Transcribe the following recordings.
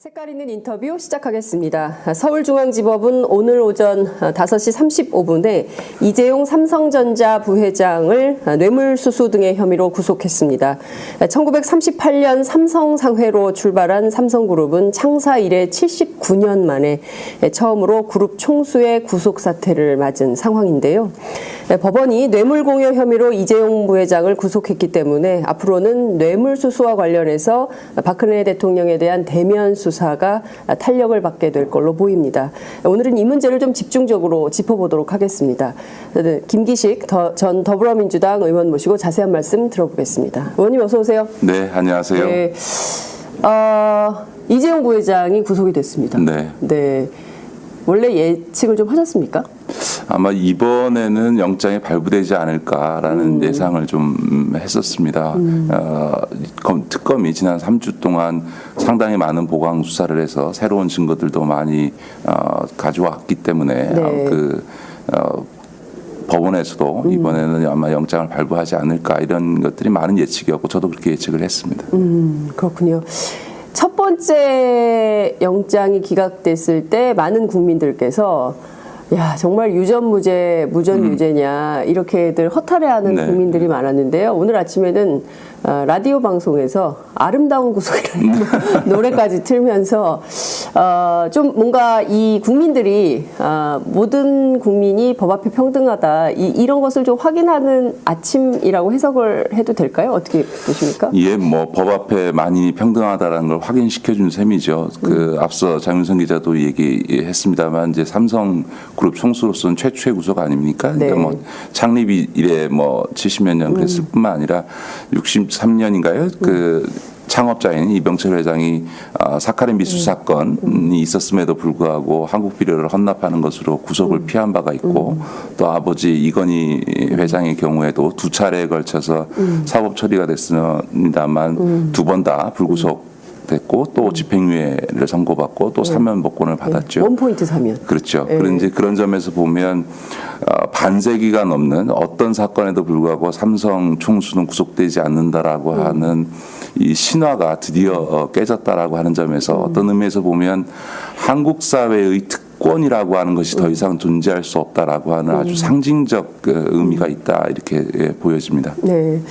색깔 있는 인터뷰 시작하겠습니다. 서울중앙지법은 오늘 오전 5시 35분에 이재용 삼성전자 부회장을 뇌물수수 등의 혐의로 구속했습니다. 1938년 삼성상회로 출발한 삼성그룹은 창사 이래 79년 만에 처음으로 그룹 총수의 구속 사태를 맞은 상황인데요. 법원이 뇌물공여 혐의로 이재용 부회장을 구속했기 때문에 앞으로는 뇌물수수와 관련해서 박근혜 대통령에 대한 대면 수사가 탄력을 받게 될 걸로 보입니다. 오늘은 이 문제를 좀 집중적으로 짚어보도록 하겠습니다. 김기식 전 더불어민주당 의원 모시고 자세한 말씀 들어보겠습니다. 의원님 어서 오세요. 네, 안녕하세요. 네, 이재용 부회장이 구속이 됐습니다. 네. 원래 예측을 좀 하셨습니까? 아마 이번에는 영장이 발부되지 않을까라는 예상을 좀 했었습니다. 특검이 지난 3주 동안 상당히 많은 보강 수사를 해서 새로운 증거들도 많이 가져왔기 때문에 법원에서도 이번에는 아마 영장을 발부하지 않을까 이런 것들이 많은 예측이었고 저도 그렇게 예측을 했습니다. 그렇군요. 첫 번째 영장이 기각됐을 때 많은 국민들께서 야 정말 유전무죄 무전유죄냐 이렇게들 허탈해하는 국민들이 많았는데요. 오늘 아침에는 라디오 방송에서 아름다운 구속이라는 노래까지 틀면서 좀 뭔가 이 국민들이 모든 국민이 법 앞에 평등하다 이런 것을 좀 확인하는 아침이라고 해석을 해도 될까요? 어떻게 보십니까? 예, 뭐 법 앞에 많이 평등하다라는 걸 확인시켜준 셈이죠. 앞서 장윤선 기자도 얘기했습년만 이제 삼성그룹 총수로서는 최초의 구속 아닙니까? 네. 그러니까 뭐 창립 이래 뭐 70몇 년 그랬을 뿐만 아니라 63년인가요? 창업자인 이병철 회장이 사카린 미수 사건이 있었음에도 불구하고 한국 비료를 헌납하는 것으로 구속을 피한 바가 있고 또 아버지 이건희 회장의 경우에도 두 차례에 걸쳐서 사법 처리가 됐습니다만 두 번 다 불구속 됐고 또 집행유예를 선고받고 또 사면 복권을 받았죠. 원포인트 사면. 그렇죠. 그런데 그런 점에서 보면 반세기가 넘는 어떤 사건에도 불구하고 삼성 총수는 구속되지 않는다라고 하는 이 신화가 드디어 깨졌다라고 하는 점에서 어떤 의미에서 보면 한국 사회의 특권이라고 하는 것이 더 이상 존재할 수 없다라고 하는 아주 상징적 의미가 있다 이렇게 보여집니다. 네.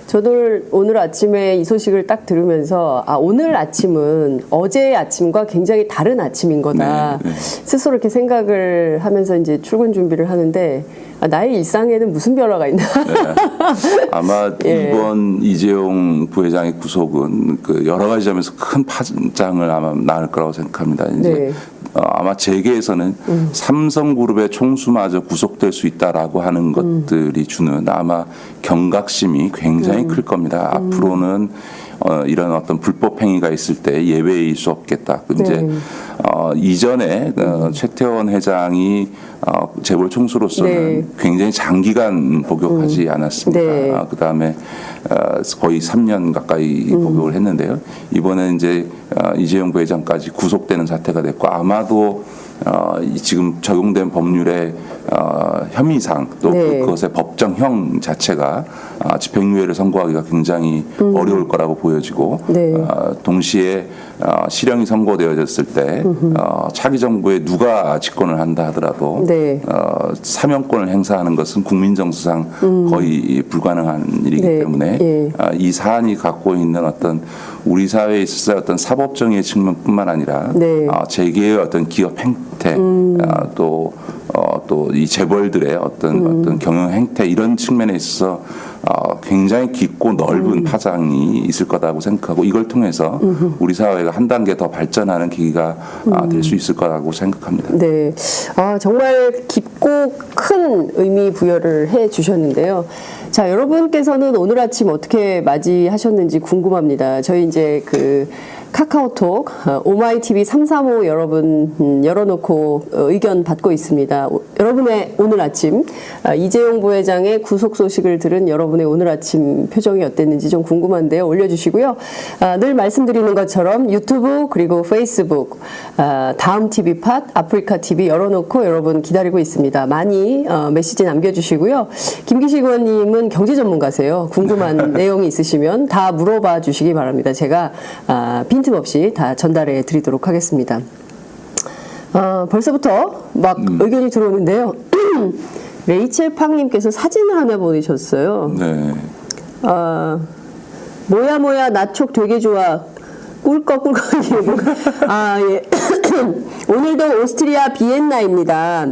저도 오늘 아침에 이 소식을 딱 들으면서 오늘 아침은 어제의 아침과 굉장히 다른 아침인 거다. 스스로 이렇게 생각을 하면서 이제 출근 준비를 하는데 나의 일상에는 무슨 변화가 있나. 아마 이번 이재용 부회장의 구속은 여러 가지 점에서 큰 파장을 아마 낳을 거라고 생각합니다. 이제 아마 재계에서는 삼성그룹의 총수마저 구속될 수 있다라고 하는 것들이 주는 아마 경각심이 굉장히 클 겁니다. 앞으로는 이런 어떤 불법 행위가 있을 때 예외일 수 없겠다. 이제 이전에 최태원 회장이 재벌 총수로서는 굉장히 장기간 복역하지 않았습니까? 그다음에 거의 3년 가까이 복역을 했는데요. 이번에 이제 이재용 부회장까지 구속되는 사태가 됐고 아마도 지금 적용된 법률의 혐의상 또 그것의 법정형 자체가 집행유예를 선고하기가 굉장히 어려울 거라고 보여지고 동시에 실형이 선고되어졌을 때 차기 정부에 누가 집권을 한다 하더라도 사면권을 행사하는 것은 국민정서상 거의 불가능한 일이기 때문에 이 사안이 갖고 있는 어떤 우리 사회에 있어서 어떤 사법정의의 측면뿐만 아니라 재계의 어떤 기업 행태 또 이 재벌들의 어떤 경영 행태 이런 측면에 있어서 굉장히 깊고 넓은 파장이 있을 거라고 생각하고 이걸 통해서 우리 사회가 한 단계 더 발전하는 계기가 될 수 있을 거라고 생각합니다. 네, 정말 깊고 큰 의미 부여를 해 주셨는데요. 자, 여러분께서는 오늘 아침 어떻게 맞이하셨는지 궁금합니다. 저희 이제 카카오톡 오마이TV 335 여러분 열어놓고 의견 받고 있습니다. 여러분의 오늘 아침 이재용 부회장의 구속 소식을 들은 여러분 여러분의 오늘 아침 표정이 어땠는지 좀 궁금한데요. 올려주시고요. 늘 말씀드리는 것처럼 유튜브 그리고 페이스북, 다음 TV 팟, 아프리카 TV 열어놓고 여러분 기다리고 있습니다. 많이 메시지 남겨주시고요. 김기식 의원님은 경제 전문가세요. 궁금한 내용이 있으시면 다 물어봐 주시기 바랍니다. 제가 빈틈없이 다 전달해 드리도록 하겠습니다. 벌써부터 막 의견이 들어오는데요. 레이첼 팡님께서 사진을 하나 보내셨어요. 네. 뭐야 나촉 되게 좋아. 꿀꺽. 예. 오늘도 오스트리아 비엔나입니다.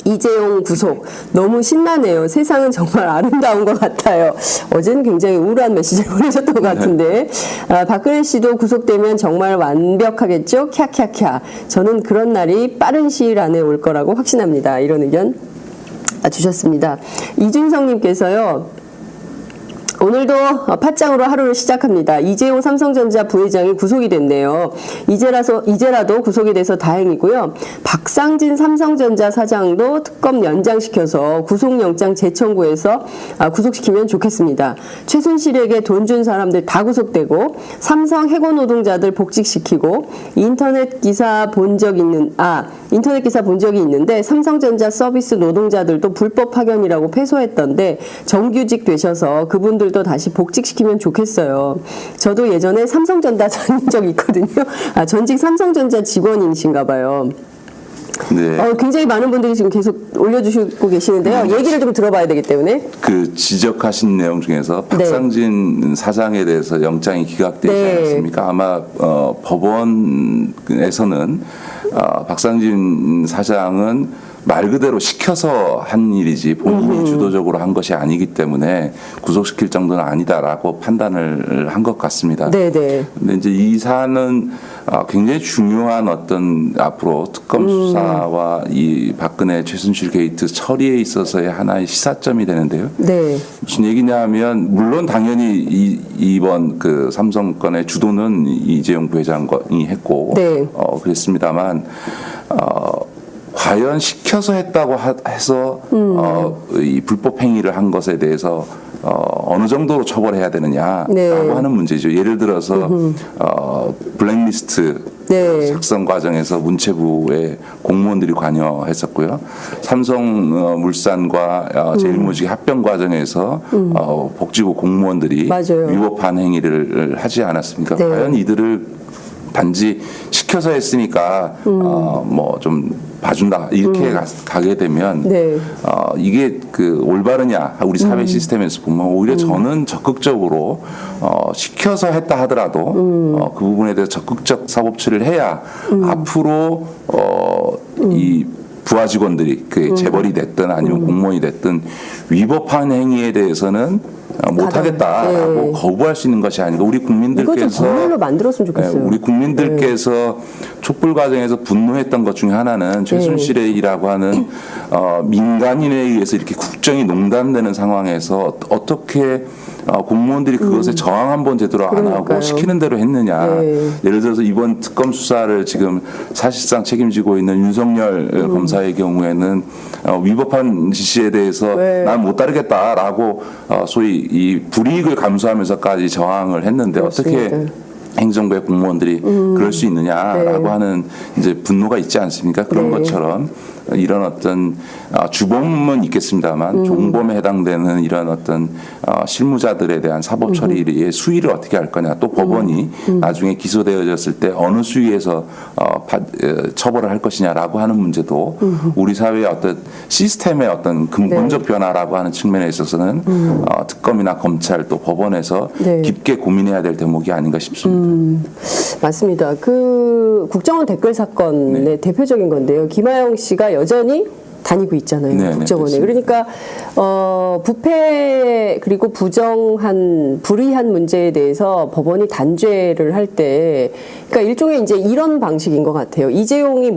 이재용 구속 너무 신나네요. 세상은 정말 아름다운 것 같아요. 어제는 굉장히 우울한 메시지를 보내셨던 것 같은데 박근혜 씨도 구속되면 정말 완벽하겠죠? 캬캬캬. 저는 그런 날이 빠른 시일 안에 올 거라고 확신합니다. 이런 의견 주셨습니다. 이준성님께서요. 오늘도 팟짱으로 하루를 시작합니다. 이재용 삼성전자 부회장이 구속이 됐네요. 이제라도 구속이 돼서 다행이고요. 박상진 삼성전자 사장도 특검 연장시켜서 구속영장 재청구해서 구속시키면 좋겠습니다. 최순실에게 돈 준 사람들 다 구속되고 삼성 해고 노동자들 복직시키고 인터넷 기사 본 적이 있는데 삼성전자 서비스 노동자들도 불법 파견이라고 패소했던데 정규직 되셔서 그분들도 다시 복직시키면 좋겠어요. 저도 예전에 삼성전자 다닌 적이 있거든요. 전직 삼성전자 직원이신가 봐요. 네. 굉장히 많은 분들이 지금 계속 올려주시고 계시는데요. 얘기를 좀 들어봐야 되기 때문에. 그 지적하신 내용 중에서 박상진 사장에 대해서 영장이 기각되지 않았습니까? 아마 법원에서는 박상진 사장은 말 그대로 시켜서 한 일이지 본인이 주도적으로 한 것이 아니기 때문에 구속시킬 정도는 아니다라고 판단을 한 것 같습니다. 네네. 근데 이제 이 사안은 굉장히 중요한 어떤 앞으로 특검 수사와 이 박근혜 최순실 게이트 처리에 있어서의 하나의 시사점이 되는데요. 네. 무슨 얘기냐면 물론 당연히 이번 그 삼성 건의 주도는 이재용 부회장이 했고 네. 그랬습니다만 과연 시켜서 했다고 해서 이 불법 행위를 한 것에 대해서 어느 정도로 처벌해야 되느냐라고 하는 문제죠. 예를 들어서 블랙리스트 작성 과정에서 문체부의 공무원들이 관여했었고요. 삼성물산과 제일모직 합병 과정에서 복지부 공무원들이 위법한 행위를 하지 않았습니까? 과연 이들을 단지 시켜서 했으니까 뭐 좀 봐준다 이렇게 가게 되면 이게 그 올바르냐 우리 사회 시스템에서 보면 오히려 저는 적극적으로 시켜서 했다 하더라도 그 부분에 대해서 적극적 사법 처리를 해야 앞으로 이 부하 직원들이 그 재벌이 됐든 아니면 공무원이 됐든 위법한 행위에 대해서는 못하겠다라고 거부할 수 있는 것이 아니고 우리 국민들께서 이거 좀 법률로 만들었으면 좋겠어요. 우리 국민들께서 촛불 과정에서 분노했던 것 중에 하나는 최순실이라고 하는 민간인에 의해서 이렇게 국정이 농단되는 상황에서 어떻게 공무원들이 그것에 저항 한번 제대로 안 하고 시키는 대로 했느냐. 예를 들어서 이번 특검 수사를 지금 사실상 책임지고 있는 윤석열 검사의 경우에는 위법한 지시에 대해서 난 못 따르겠다라고 소위 이 불이익을 감수하면서까지 저항을 했는데 어떻게 행정부의 공무원들이 그럴 수 있느냐라고 하는 이제 분노가 있지 않습니까? 그런 것처럼 이런 어떤 주범은 있겠습니다만 종범에 해당되는 이런 어떤 실무자들에 대한 사법 처리의 수위를 어떻게 할 거냐 또 법원이 나중에 기소되어졌을 때 어느 수위에서 처벌을 할 것이냐라고 하는 문제도 우리 사회의 어떤 시스템의 어떤 근본적 변화라고 하는 측면에 있어서는 특검이나 검찰 또 법원에서 깊게 고민해야 될 대목이 아닌가 싶습니다. 맞습니다. 그 국정원 댓글 사건의 대표적인 건데요. 김하영 씨가 여전히 다니고 있잖아요. 국정원에. 그러니까 부패 그리고 부정한 불의한 문제에 대해서 법원이 단죄를 할 때 그러니까 일종의 이제 이런 방식인 것 같아요. 이재용이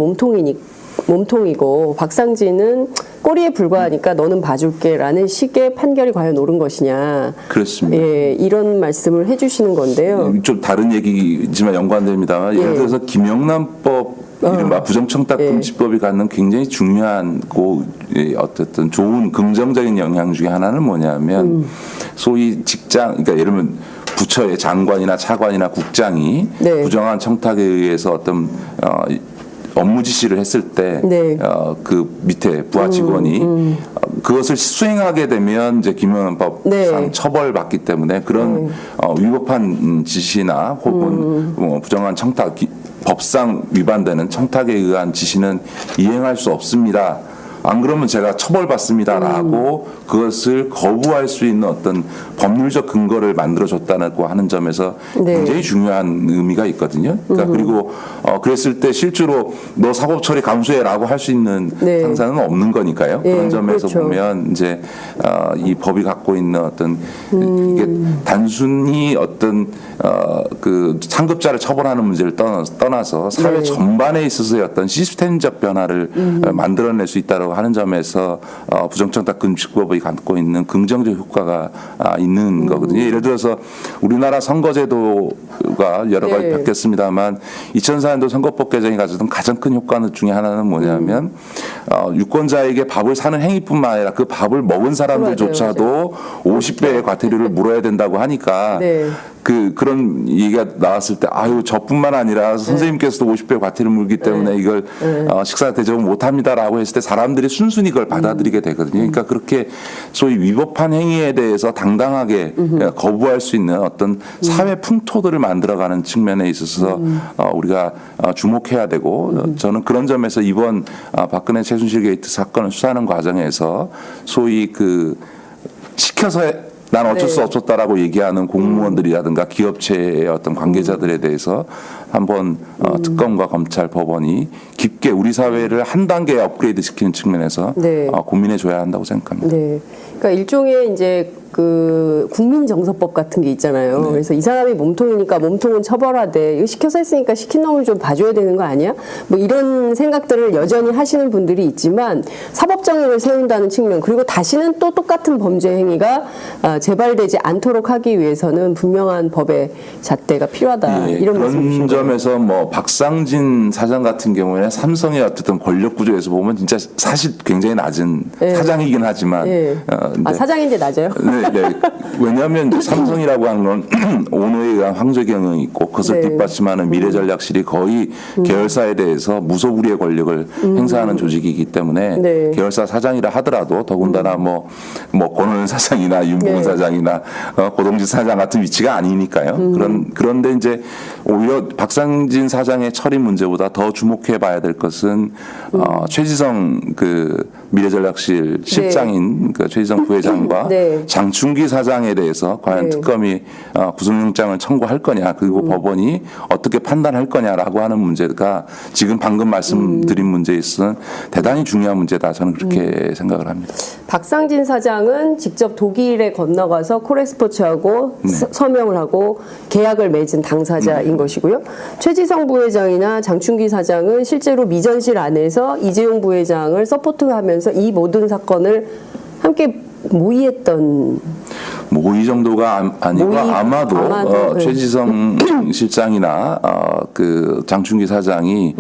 몸통이고 박상진은 꼬리에 불과하니까 너는 봐줄게라는 식의 판결이 과연 옳은 것이냐. 그렇습니다. 예, 이런 말씀을 해주시는 건데요. 좀 다른 얘기지만 연관됩니다만 예를 들어서 김영란법 이른바 부정청탁금지법이 갖는 굉장히 중요한 어쨌든 좋은 긍정적인 영향 중에 하나는 뭐냐면 소위 직장, 그러니까 예를 들면 부처의 장관이나 차관이나 국장이 네. 부정한 청탁에 의해서 어떤 업무 지시를 했을 때 네. 그 밑에 부하 직원이 그것을 수행하게 되면 이제 김영란법상 네. 처벌받기 때문에 그런 위법한 지시나 혹은 뭐 부정한 청탁 법상 위반되는 청탁에 의한 지시는 이행할 수 없습니다. 안 그러면 제가 처벌받습니다라고 그것을 거부할 수 있는 어떤 법률적 근거를 만들어줬다고 하는 점에서 네. 굉장히 중요한 의미가 있거든요. 그러니까 그리고 그랬을 때 실제로 너 사법 처리 감수해라고 할 수 있는 네. 상사는 없는 거니까요. 예, 그런 점에서 그렇죠. 보면 이제 이 법이 갖고 있는 어떤 이게 단순히 어떤 그 상급자를 처벌하는 문제를 떠나서 사회 네. 전반에 있어서의 어떤 시스템적 변화를 만들어낼 수 있다고 하는 점에서 부정청탁금지법이 갖고 있는 긍정적 효과가 있는 거거든요. 예를 들어서 우리나라 선거제도가 여러 가지 네. 바뀌었습니다만 2004년도 선거법 개정이 가졌던 가장 큰 효과 중에 하나는 뭐냐면 유권자에게 밥을 사는 행위뿐만 아니라 그 밥을 먹은 사람들조차도 50배의 과태료를 물어야 된다고 하니까 네. 그런 얘기가 나왔을 때 아유 저뿐만 아니라 선생님께서도 50배 과태료 물기 때문에 이걸 식사 대접을 못합니다라고 했을 때 사람들이 순순히 그걸 받아들이게 되거든요. 그러니까 그렇게 소위 위법한 행위에 대해서 당당하게 거부할 수 있는 어떤 사회 풍토들을 만들어가는 측면에 있어서 우리가 주목해야 되고 저는 그런 점에서 이번 박근혜 최순실 게이트 사건을 수사하는 과정에서 소위 시켜서 난 어쩔 수 네. 없었다라고 얘기하는 공무원들이라든가 기업체의 어떤 관계자들에 대해서 한번 특검과 검찰, 법원이 깊게 우리 사회를 한 단계 업그레이드 시키는 측면에서 네. 고민해 줘야 한다고 생각합니다. 네. 그러니까 일종의 이제 그 국민정서법 같은 게 있잖아요. 네. 그래서 이 사람이 몸통이니까 몸통은 처벌하되 이거 시켜서 했으니까 시킨 놈을 좀 봐줘야 되는 거 아니야? 뭐 이런 생각들을 여전히 하시는 분들이 있지만 사법정의를 세운다는 측면 그리고 다시는 또 똑같은 범죄 행위가 재발되지 않도록 하기 위해서는 분명한 법의 잣대가 필요하다. 예, 이런 말씀 그런 주신 거예요. 점에서 뭐 박상진 사장 같은 경우에는 삼성의 어쨌든 권력 구조에서 보면 진짜 사실 굉장히 낮은 네. 사장이긴 하지만 예. 근데 사장인데 낮아요? 네. 왜냐하면 이제 삼성이라고 하는 건 오너에 의한 황제 경영이 있고 그것을 네. 뒷받침하는 미래전략실이 거의 계열사에 대해서 무소불위의 권력을 행사하는 조직이기 때문에 네. 계열사 사장이라 하더라도 더군다나 뭐 권원 사장이나 윤봉 네. 사장이나 고동진 사장 같은 위치가 아니니까요. 그런데 이제 오히려 박상진 사장의 처리 문제보다 더 주목해봐야 될 것은 최지성 미래전략실 실장인 최지성 부회장과 네. 장충기 사장에 대해서 과연 네. 특검이 구속영장을 청구할 거냐 그리고 법원이 어떻게 판단할 거냐라고 하는 문제가 지금 방금 말씀드린 문제에 있어서는 대단히 중요한 문제다 저는 그렇게 생각을 합니다. 박상진 사장은 직접 독일에 건너가서 코레스포츠하고 서명을 하고 계약을 맺은 당사자인 것이고요. 최지성 부회장이나 장충기 사장은 실제로 미전실 안에서 이재용 부회장을 서포트하면서 이 모든 사건을 함께 모의했던 모의 정도가 아니고 아마도 네. 최지성 실장이나 장충기 사장이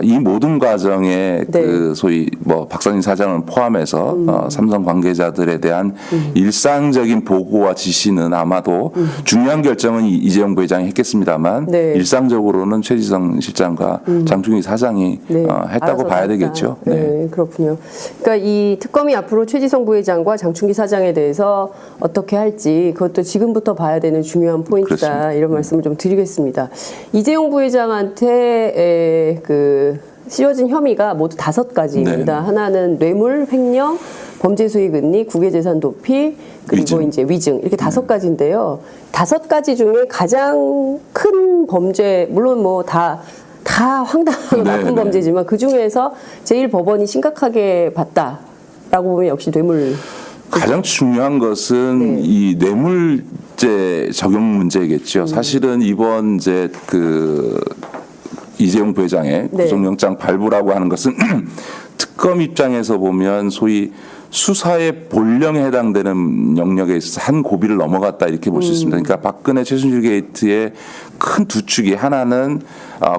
이 모든 과정에 네. 소위 박상진 사장을 포함해서 삼성 관계자들에 대한 일상적인 보고와 지시는 아마도 중요한 결정은 이재용 부회장이 했겠습니다만 네. 일상적으로는 최지성 실장과 장충기 사장이 네. 했다고 봐야 되겠죠. 네. 네, 그렇군요. 그러니까 이 특검이 앞으로 최지성 부회장과 장충기 사장에 대해서 어떻게 할지 그것도 지금부터 봐야 되는 중요한 포인트다. 그렇습니다. 이런 말씀을 좀 드리겠습니다. 이재용 부회장한테 씌워진 혐의가 모두 5가지입니다. 네. 하나는 뇌물, 횡령, 범죄 수익 은닉, 국외재산 도피, 그리고 위증. 이제 위증 이렇게 5가지인데요. 5가지 중에 가장 큰 범죄 물론 다 황당하고 나쁜 네. 범죄지만 그 중에서 제일 법원이 심각하게 봤다라고 보면 역시 뇌물. 가장 중요한 것은 네. 이 뇌물죄 적용 문제겠죠. 사실은 이번 이제 이재용 부회장의 네. 구속영장 발부라고 하는 것은 특검 입장에서 보면 소위 수사의 본령에 해당되는 영역에 있어서 한 고비를 넘어갔다 이렇게 볼 수 있습니다. 그러니까 박근혜 최순실 게이트의 큰 두 축이 하나는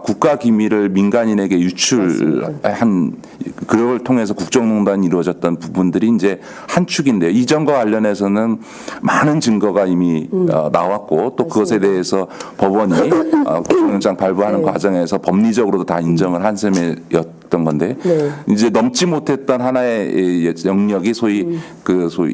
국가 기밀을 민간인에게 유출한 그걸 통해서 국정농단이 이루어졌던 부분들이 이제 한 축인데요. 이전과 관련해서는 많은 증거가 이미 나왔고 또 그것에 대해서 법원이 구속영장 발부하는 과정에서 법리적으로도 다 인정을 한 셈이었던 건데 이제 넘지 못했던 하나의 영역이 소위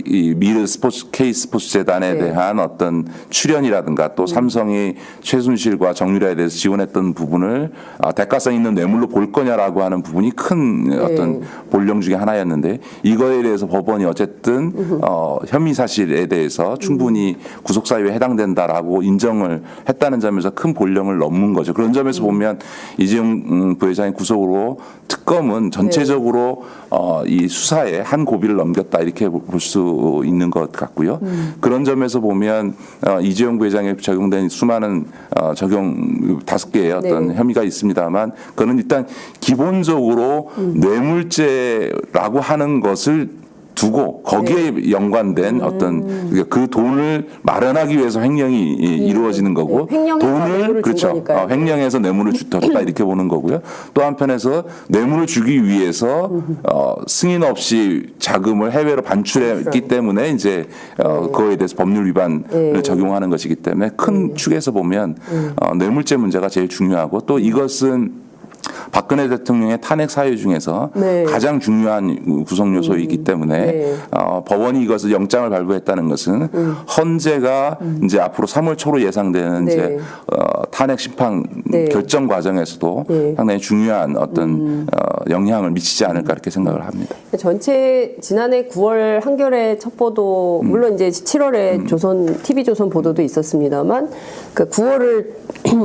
이 미르 스포츠 K 스포츠 재단에 대한 어떤 출연이라든가 또 삼성이 최순실과 정유라에 대해서 지원했던 부분을 대가성 있는 뇌물로 볼 거냐라고 하는 부분이 큰 어떤 본령 중에 하나였는데 이거에 대해서 법원이 어쨌든 혐의 사실에 대해서 충분히 구속 사유에 해당된다라고 인정을 했다는 점에서 큰 본령을 넘는 거죠. 그런 점에서 보면 이재용 부회장의 구속으로 특검은 전체적으로 이 수사에 한 고비를 넘겼다 이렇게 볼 수 있는 것 같고요. 그런 점에서 보면 이재용 부회장에 적용된 수많은 적용 5개의 어떤 혐의가 있습니다만 그거는 일단 기본적으로 뇌물죄라고 하는 것을 두고 거기에 연관된 어떤 그 돈을 마련하기 위해서 횡령이 이루어지는 거고 돈을 그렇죠 횡령해서 뇌물을 줬다 이렇게 보는 거고요. 또 한편에서 뇌물을 주기 위해서 승인 없이 자금을 해외로 반출했기 때문에 이제 그거에 대해서 법률 위반을 적용하는 것이기 때문에 큰 축에서 보면 뇌물죄 문제가 제일 중요하고 또 이것은 박근혜 대통령의 탄핵 사유 중에서 가장 중요한 구성 요소이기 때문에 법원이 이것을 영장을 발부했다는 것은 헌재가 이제 앞으로 3월 초로 예상되는 이제 탄핵 심판 결정 과정에서도 상당히 중요한 어떤 영향을 미치지 않을까 이렇게 생각을 합니다. 전체 지난해 9월 한겨레 첫 보도 물론 이제 7월에 조선 TV조선 보도도 있었습니다만 그 9월을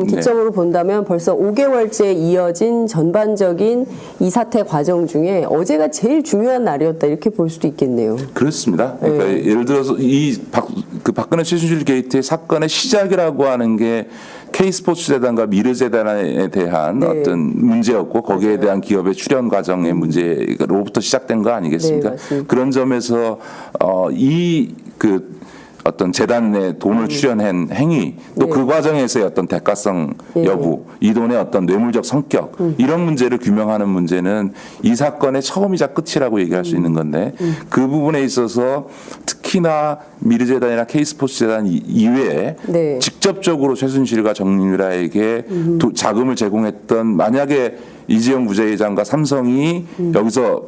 기점으로 본다면 벌써 5개월째 이어진 전반적인 이 사태 과정 중에 어제가 제일 중요한 날이었다 이렇게 볼 수도 있겠네요. 그렇습니다. 그러니까 예를 들어서 그 박근혜 최순실 게이트의 사건의 시작이라고 하는 게 K스포츠 재단과 미르 재단에 대한 어떤 문제였고 거기에 대한 기업의 출연 과정의 문제로부터 시작된 거 아니겠습니까? 그런 점에서 어떤 재단에 돈을 출연한 행위 또 그 과정에서의 어떤 대가성 여부 이 돈의 어떤 뇌물적 성격 이런 문제를 규명하는 문제는 이 사건의 처음이자 끝이라고 얘기할 수 있는 건데 그 부분에 있어서 특히나 미르재단이나 K스포츠재단 이외에 직접적으로 최순실과 정유라에게 자금을 제공했던 만약에 이재용 부회장과 삼성이 여기서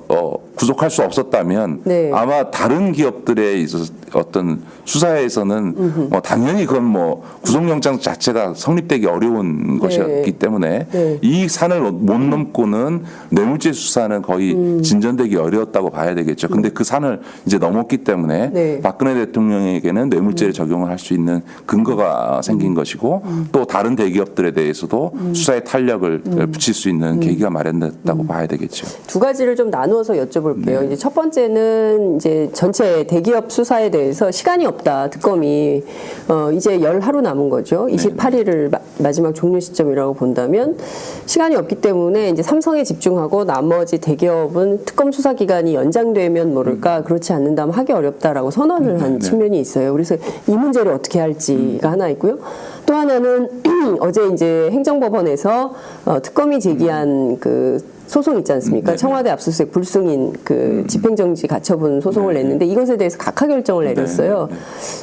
구속할 수 없었다면 아마 다른 기업들에 있어서 어떤 수사에서는 당연히 그건 구속영장 자체가 성립되기 어려운 것이었기 때문에 이 산을 못 넘고는 뇌물죄 수사는 거의 진전되기 어려웠다고 봐야 되겠죠. 근데 그 산을 이제 넘었기 때문에 박근혜 대통령에게는 뇌물죄를 적용을 할 수 있는 근거가 생긴 것이고 또 다른 대기업들에 대해서도 수사에 탄력을 붙일 수 있는 계기가 마련됐다고 봐야 되겠죠. 두 가지를 좀 나누어서 여쭤볼게요. 이제 첫 번째는 이제 전체 대기업 수사에 대해서 시간이 없다. 특검이 이제 열 하루 남은 거죠. 28일을 마지막 종료 시점이라고 본다면 시간이 없기 때문에 이제 삼성에 집중하고 나머지 대기업은 특검 수사 기간이 연장되면 모를까 그렇지 않는다면 하기 어렵다라고 선언을 한 측면이 있어요. 그래서 이 문제를 어떻게 할지가 하나 있고요. 또 하나는 어제 이제 행정법원에서 특검이 제기한 그 소송 있지 않습니까? 청와대 압수수색 불승인 그 집행정지 가처분 소송을 냈는데 이것에 대해서 각하 결정을 내렸어요.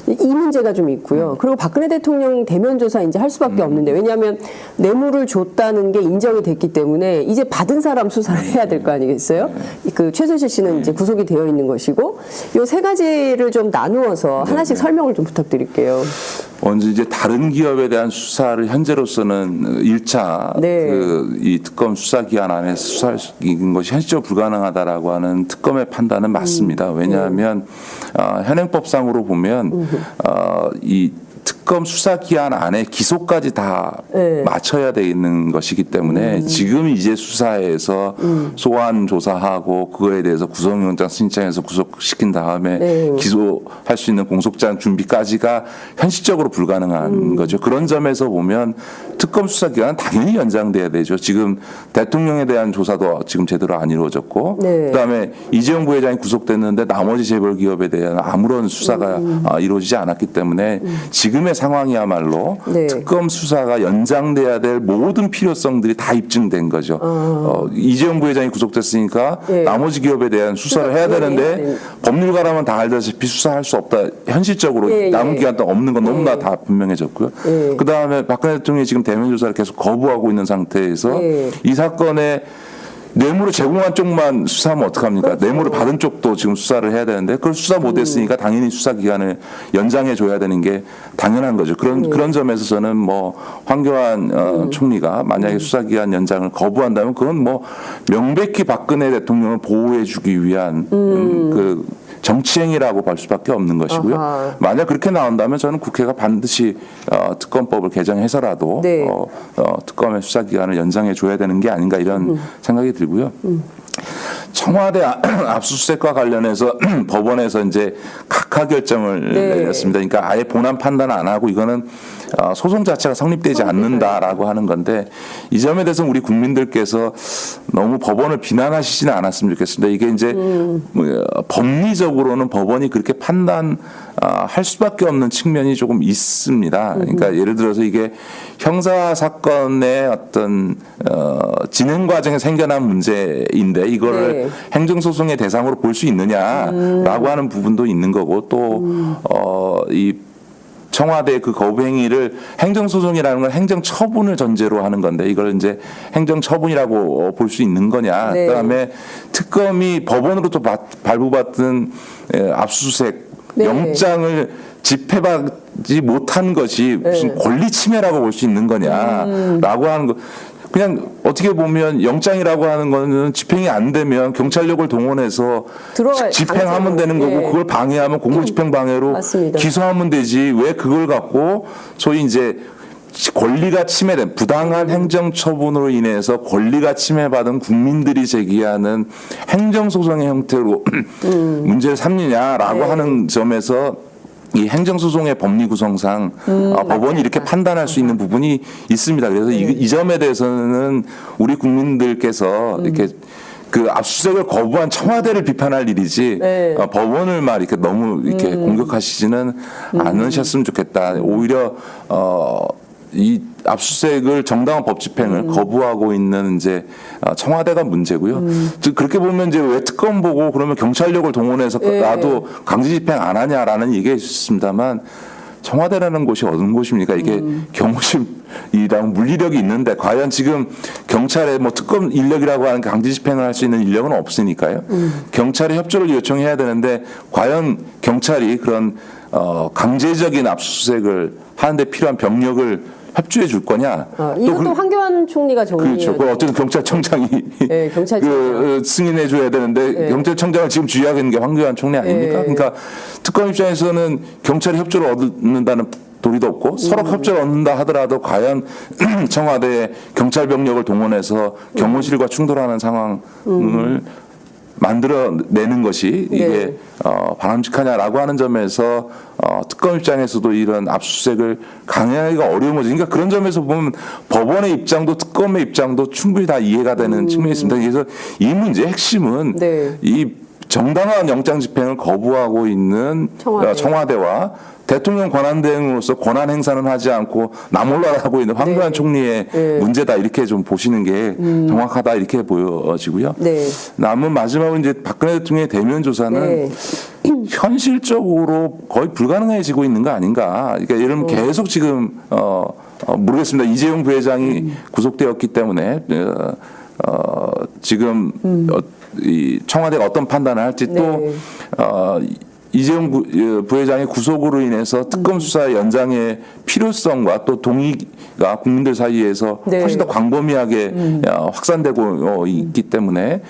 이 문제가 좀 있고요. 그리고 박근혜 대통령 대면 조사 이제 할 수밖에 없는데 왜냐하면 뇌물을 줬다는 게 인정이 됐기 때문에 이제 받은 사람 수사를 해야 될 거 아니겠어요? 그 최순실 씨는 이제 구속이 되어 있는 것이고 요 세 가지를 좀 나누어서 하나씩 설명을 좀 부탁드릴게요. 먼저 이제 다른 기업에 대한 수사를 현재로서는 1차 이 특검 수사 기한 안에서 수사할 수 있는 것이 현실적으로 불가능하다라고 하는 특검의 판단은 맞습니다. 왜냐하면 현행법상으로 보면 이 특검 수사 기한 안에 기소까지 다 맞춰야 돼 있는 것이기 때문에 지금 이제 수사에서 소환 조사하고 그거에 대해서 구속영장 신청해서 구속시킨 다음에 기소할 수 있는 공소장 준비까지가 현실적으로 불가능한 거죠. 그런 점에서 보면 특검 수사 기간은 당연히 연장돼야 되죠. 지금 대통령에 대한 조사도 지금 제대로 안 이루어졌고, 네. 그다음에 이재용 부회장이 구속됐는데 나머지 재벌 기업에 대한 아무런 수사가 이루어지지 않았기 때문에 지금의 상황이야말로 네. 특검 수사가 연장돼야 될 모든 필요성들이 다 입증된 거죠. 이재용 부회장이 구속됐으니까 네. 나머지 기업에 대한 수사를 해야 되는데 법률가라면 다 알다시피 수사할 수 없다. 현실적으로 남은 기간 동안 없는 건 너무나 다 분명해졌고요. 그다음에 박근혜 대통령이 지금 대면 조사를 계속 거부하고 있는 상태에서 이 사건의 뇌물을 제공한 쪽만 수사하면 어떡합니까? 그렇죠. 뇌물을 받은 쪽도 지금 수사를 해야 되는데 그걸 수사 못했으니까 당연히 수사 기간을 연장해 줘야 되는 게 당연한 거죠. 그런 점에서 저는 뭐 황교안 총리가 만약에 수사 기간 연장을 거부한다면 그건 뭐 명백히 박근혜 대통령을 보호해주기 위한 그 정치행위라고 볼 수밖에 없는 것이고요. 아하. 만약 그렇게 나온다면 저는 국회가 반드시 특검법을 개정해서라도 네. 특검의 수사 기간을 연장해 줘야 되는 게 아닌가 이런 생각이 들고요. 청와대 압수수색과 관련해서 법원에서 이제 각하 결정을 내렸습니다. 그러니까 아예 본안 판단 안 하고 이거는 소송 자체가 성립되지 않는다라고 하는 건데 이 점에 대해서 우리 국민들께서 너무 법원을 비난하시지는 않았으면 좋겠습니다. 이게 이제 법리적으로는 법원이 그렇게 판단할 수밖에 없는 측면이 조금 있습니다. 그러니까 예를 들어서 이게 형사 사건의 어떤 진행 과정에 생겨난 문제인데 이거를 행정소송의 대상으로 볼 수 있느냐라고 하는 부분도 있는 거고 또 이 청와대 그 거부 행위를 행정소송이라는 건 행정처분을 전제로 하는 건데 이걸 이제 행정처분이라고 볼 수 있는 거냐. 네. 그다음에 특검이 법원으로부터 발부받은 압수수색 영장을 집행하지 못한 것이 무슨 권리 침해라고 볼 수 있는 거냐라고 하는 거. 그냥 어떻게 보면 영장이라고 하는 거는 집행이 안 되면 경찰력을 동원해서 집행하면 되는 거고 그걸 방해하면 공무집행 방해로 맞습니다. 기소하면 되지 왜 그걸 갖고 소위 이제 권리가 침해된 부당한 행정처분으로 인해서 권리가 침해받은 국민들이 제기하는 행정소송의 형태로 문제를 삼느냐라고 하는 점에서 이 행정소송의 법리 구성상 법원이 이렇게 판단할 수 있는 부분이 있습니다. 그래서 이 점에 대해서는 우리 국민들께서 이렇게 그 압수수색을 거부한 청와대를 비판할 일이지 법원을 막 이렇게 너무 이렇게 공격하시지는 않으셨으면 좋겠다. 오히려 이 압수수색을 정당한 법 집행을 거부하고 있는 이제 청와대가 문제고요. 즉 그렇게 보면 이제 왜 특검 보고 그러면 경찰력을 동원해서 나도 강제 집행 안 하냐라는 얘기가 있습니다만 청와대라는 곳이 어느 곳입니까? 이게 경호실이랑 물리력이 있는데 과연 지금 경찰의 뭐 특검 인력이라고 하는 강제 집행을 할 수 있는 인력은 없으니까요. 경찰의 협조를 요청해야 되는데 과연 경찰이 그런 강제적인 압수수색을 하는데 필요한 병력을 협조해 줄 거냐? 이것도 황교안 총리가 그렇죠. 그 어쨌든 경찰청장이 그 승인해 줘야 되는데 경찰청장을 지금 지휘하고 있는 게 황교안 총리 아닙니까? 그러니까 특검 입장에서는 경찰이 협조를 얻는다는 도리도 없고 서로 협조를 얻는다 하더라도 과연 청와대에 경찰 병력을 동원해서 경호실과 충돌하는 상황을 만들어내는 것이 이게 바람직하냐라고 하는 점에서 특검 입장에서도 이런 압수수색을 강행하기가 어려운 거죠. 그러니까 그런 점에서 보면 법원의 입장도 특검의 입장도 충분히 다 이해가 되는 측면이 있습니다. 그래서 이 문제의 핵심은 이 정당한 영장 집행을 거부하고 있는 청와대와 대통령 권한대행으로서 권한 행사는 하지 않고 나몰라라고 있는 황교안 총리의 문제다 이렇게 좀 보시는 게 정확하다 이렇게 보여지고요. 남은 마지막으로 이제 박근혜 대통령의 대면 조사는 현실적으로 거의 불가능해지고 있는 거 아닌가. 그러니까 예를 들면 계속 지금 모르겠습니다. 이재용 부회장이 구속되었기 때문에 지금 이 청와대가 어떤 판단을 할지 또 이재용 부회장의 구속으로 인해서 특검 수사 연장의 필요성과 또 동의가 국민들 사이에서 훨씬 더 광범위하게 확산되고 있기 때문에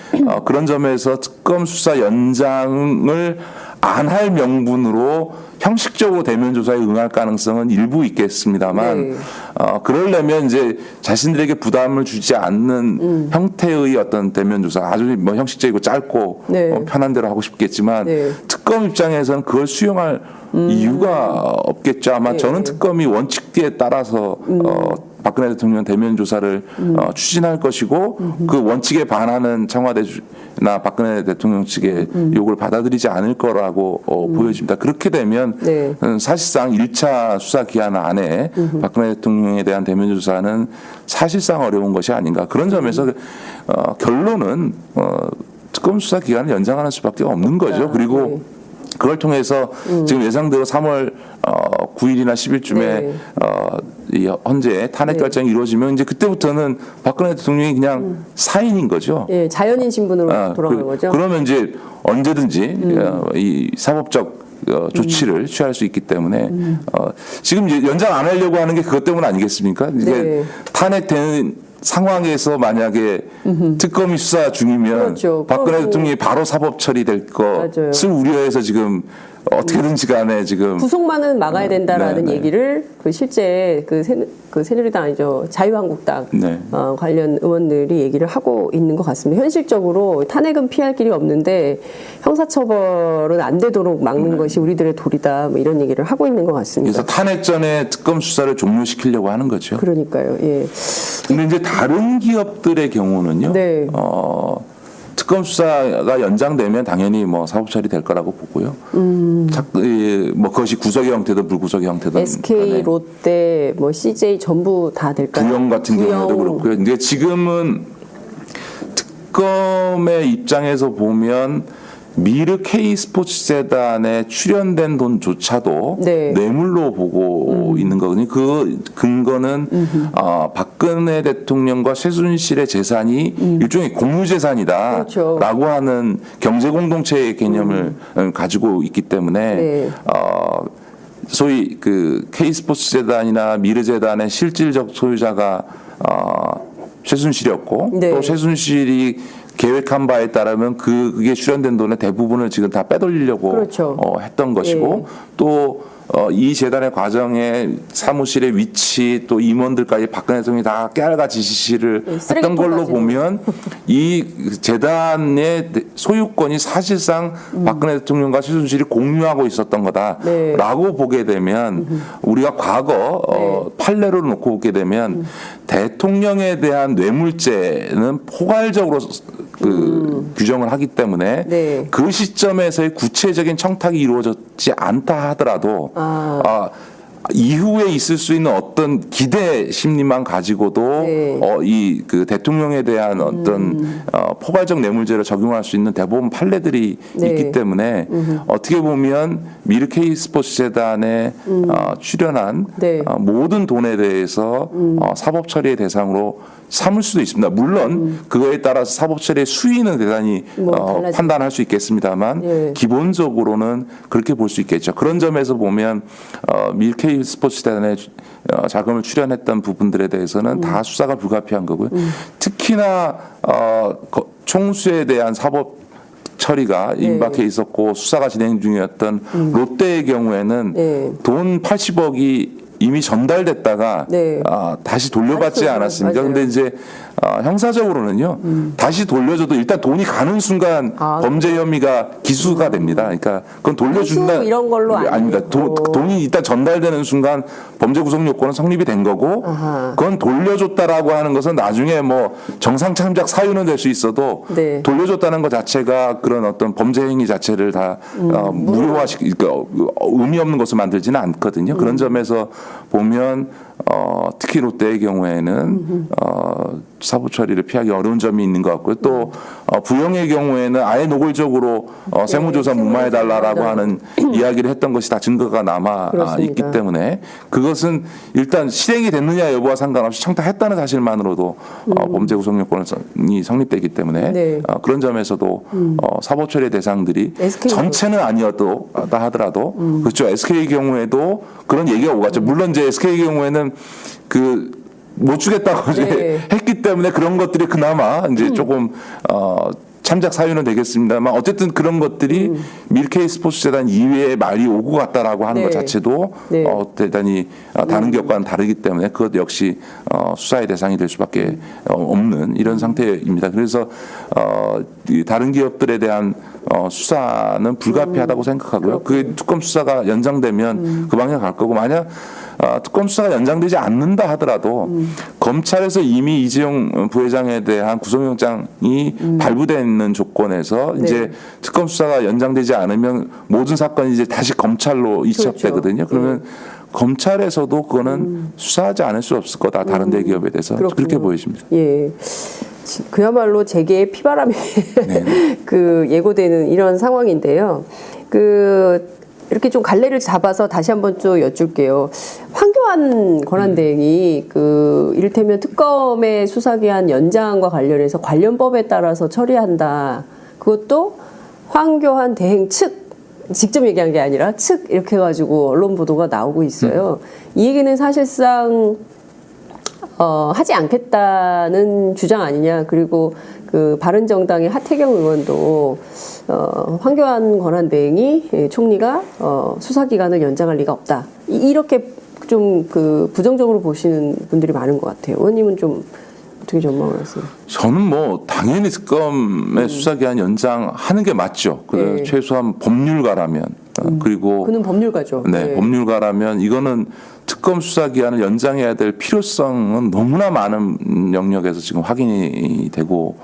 그런 점에서 특검 수사 연장을 안 할 명분으로 형식적으로 대면 조사에 응할 가능성은 일부 있겠습니다만 그러려면 이제 자신들에게 부담을 주지 않는 형태의 어떤 대면 조사 아주 뭐 형식적이고 짧고 편한 대로 하고 싶겠지만 특검 입장에서는 그걸 수용할 이유가 없겠죠. 아마 저는 특검이 원칙에 따라서 박근혜 대통령 대면 조사를 추진할 것이고 그 원칙에 반하는 청와대나 박근혜 대통령 측의 요구를 받아들이지 않을 거라고 보여집니다. 그렇게 되면 네. 사실상 1차 수사 기한 안에 박근혜 대통령에 대한 대면 조사는 사실상 어려운 것이 아닌가. 그런 점에서 결론은 특검 수사 기간을 연장하는 수밖에 없는 거죠. 그리고 네. 그걸 통해서 지금 예상대로 3월 9일이나 10일쯤에 네. 이 헌재 탄핵 결정이 이루어지면 이제 그때부터는 박근혜 대통령이 그냥 사인인 거죠. 예, 자연인 신분으로 돌아가는 거죠. 그러면 이제 언제든지 이 사법적 조치를 취할 수 있기 때문에 지금 이제 연장 안 하려고 하는 게 그것 때문 아니겠습니까? 이게 네. 탄핵되는 상황에서 만약에 특검이 수사 중이면 그렇죠. 박근혜 대통령이 바로 사법 처리될 것을 우려해서 지금 어떻게든지 간에 지금 구속만은 막아야 된다라는 네, 네. 얘기를 그 실제 그 새누리당 아니죠, 자유한국당 네. 관련 의원들이 얘기를 하고 있는 것 같습니다. 현실적으로 탄핵은 피할 길이 없는데 형사처벌은 안 되도록 막는 것이 우리들의 도리다, 뭐 이런 얘기를 하고 있는 것 같습니다. 그래서 탄핵 전에 특검 수사를 종료시키려고 하는 거죠. 그러니까요. 예. 근데 이제 다른 기업들의 경우는요. 네. 특검 수사가 연장되면 당연히 뭐 사법 처리될 거라고 보고요. 뭐 그것이 구속의 형태든 불구속의 형태든 SK, 간에 롯데, 뭐 CJ 전부 다 될까요? 구형 같은 경우도 그렇고요. 근데 지금은 특검의 입장에서 보면 미르 K 스포츠재단에 출연된 돈조차도 네. 뇌물로 보고 있는 거거든요. 그 근거는 박근혜 대통령과 최순실의 재산이 일종의 공유재산이다라고 그렇죠. 하는 경제공동체의 개념을 가지고 있기 때문에 네. 소위 그 K 스포츠재단이나 미르재단의 실질적 소유자가 최순실이었고 네. 또 최순실이 계획한 바에 따르면 그게 출연된 돈의 대부분을 지금 다 빼돌리려고 그렇죠. 했던 것이고 또 이 재단의 과정에 사무실의 위치 또 임원들까지 박근혜 대통령이 다 깨알같이 지시를 했던 걸로 보면 이 재단의 소유권이 사실상 박근혜 대통령과 최순실이 공유하고 있었던 거다라고 네. 보게 되면 우리가 과거 판례로 놓고 보게 되면 대통령에 대한 뇌물죄는 포괄적으로 규정을 하기 때문에 네. 그 시점에서의 구체적인 청탁이 이루어졌지 않다 하더라도 이후에 있을 수 있는 어떤 기대 심리만 가지고도 네. 이 그 대통령에 대한 어떤 포괄적 뇌물죄를 적용할 수 있는 대법원 판례들이 네. 있기 때문에 어떻게 보면 미르 K 스포츠재단에 출연한 네. 모든 돈에 대해서 사법 처리의 대상으로 삼을 수도 있습니다. 물론 그거에 따라서 사법 처리의 수위는 대단히 판단할 수 있겠습니다만 예. 기본적으로는 그렇게 볼 수 있겠죠. 그런 점에서 보면 미르 K 스포츠재단에 자금을 출연했던 부분들에 대해서는 다 수사가 불가피한 거고요. 특히나 총수에 대한 사법 처리가 임박해 있었고 수사가 진행 중이었던 롯데의 경우에는 네. 돈 80억이 이미 전달됐다가 네. 다시 돌려받지 맞죠. 않았습니까? 맞아요. 근데 이제 형사적으로는요. 다시 돌려줘도 일단 돈이 가는 순간 범죄 혐의가 기수가 됩니다. 그러니까 그건 돌려준다 기수 이런 걸로 아닙니다. 돈이 일단 전달되는 순간 범죄 구성 요건은 성립이 된 거고 그건 돌려줬다라고 하는 것은 나중에 뭐 정상 참작 사유는 될 수 있어도 네. 돌려줬다는 것 자체가 그런 어떤 범죄 행위 자체를 다 무효화시키 의미 없는 것을 만들지는 않거든요. 그런 점에서 보면 특히 롯데의 경우에는 사법 처리를 피하기 어려운 점이 있는 것 같고요. 또 부영의 경우에는 아예 노골적으로 세무조사 무마해달라라고 하는 이야기를 했던 것이 다 증거가 남아 있기 때문에 그것은 일단 실행이 됐느냐 여부와 상관없이 청탁했다는 사실만으로도 범죄 구성 요건이 성립되기 때문에 네. 그런 점에서도 사법 처리 대상들이 전체는 아니어도 하더라도 그렇죠. SK의 경우에도 그런 얘기가 오갔죠. 물론 이제 SK의 경우에는 못 주겠다고 네. 이제 했기 때문에 그런 것들이 그나마 이제 조금 참작 사유는 되겠습니다만 어쨌든 그런 것들이 미르 K 스포츠재단 이외에 말이 오고 갔다라고 하는 네. 것 자체도 네. 대단히 다른 기업과는 다르기 때문에 그것 역시 수사의 대상이 될 수밖에 없는 이런 상태입니다. 그래서 이 다른 기업들에 대한 수사는 불가피하다고 생각하고요. 그 특검 수사가 연장되면 그 방향 갈 거고 만약 특검 수사가 연장되지 않는다 하더라도 검찰에서 이미 이재용 부회장에 대한 구속영장이 발부되어 있는 조건에서 이제 특검 수사가 연장되지 않으면 모든 사건이 이제 다시 검찰로 이첩되거든요. 그러면 검찰에서도 그거는 수사하지 않을 수 없을 거다. 다른 대기업에 대해서 그렇게 보여집니다. 예. 그야말로 재계의 피바람이 그 예고되는 이런 상황인데요. 이렇게 좀 갈래를 잡아서 다시 한번 좀 여쭐게요. 황교안 권한대행이 이를테면 특검의 수사기한 연장과 관련해서 관련법에 따라서 처리한다. 그것도 황교안 대행 측 직접 얘기한 게 아니라 측 이렇게 해가지고 언론 보도가 나오고 있어요. 이 얘기는 사실상 하지 않겠다는 주장 아니냐. 그리고 바른정당의 하태경 의원도 황교안 권한대행이 총리가 수사기간을 연장할 리가 없다. 이렇게 좀 부정적으로 보시는 분들이 많은 것 같아요. 의원님은 좀 어떻게 전망을 하세요? 저는 뭐 당연히 특검의 수사기한 연장하는 게 맞죠. 그래서 최소한 법률가라면 그리고 그는 법률가죠. 네, 법률가라면 이거는 특검 수사 기한을 연장해야 될 필요성은 너무나 많은 영역에서 지금 확인이 되고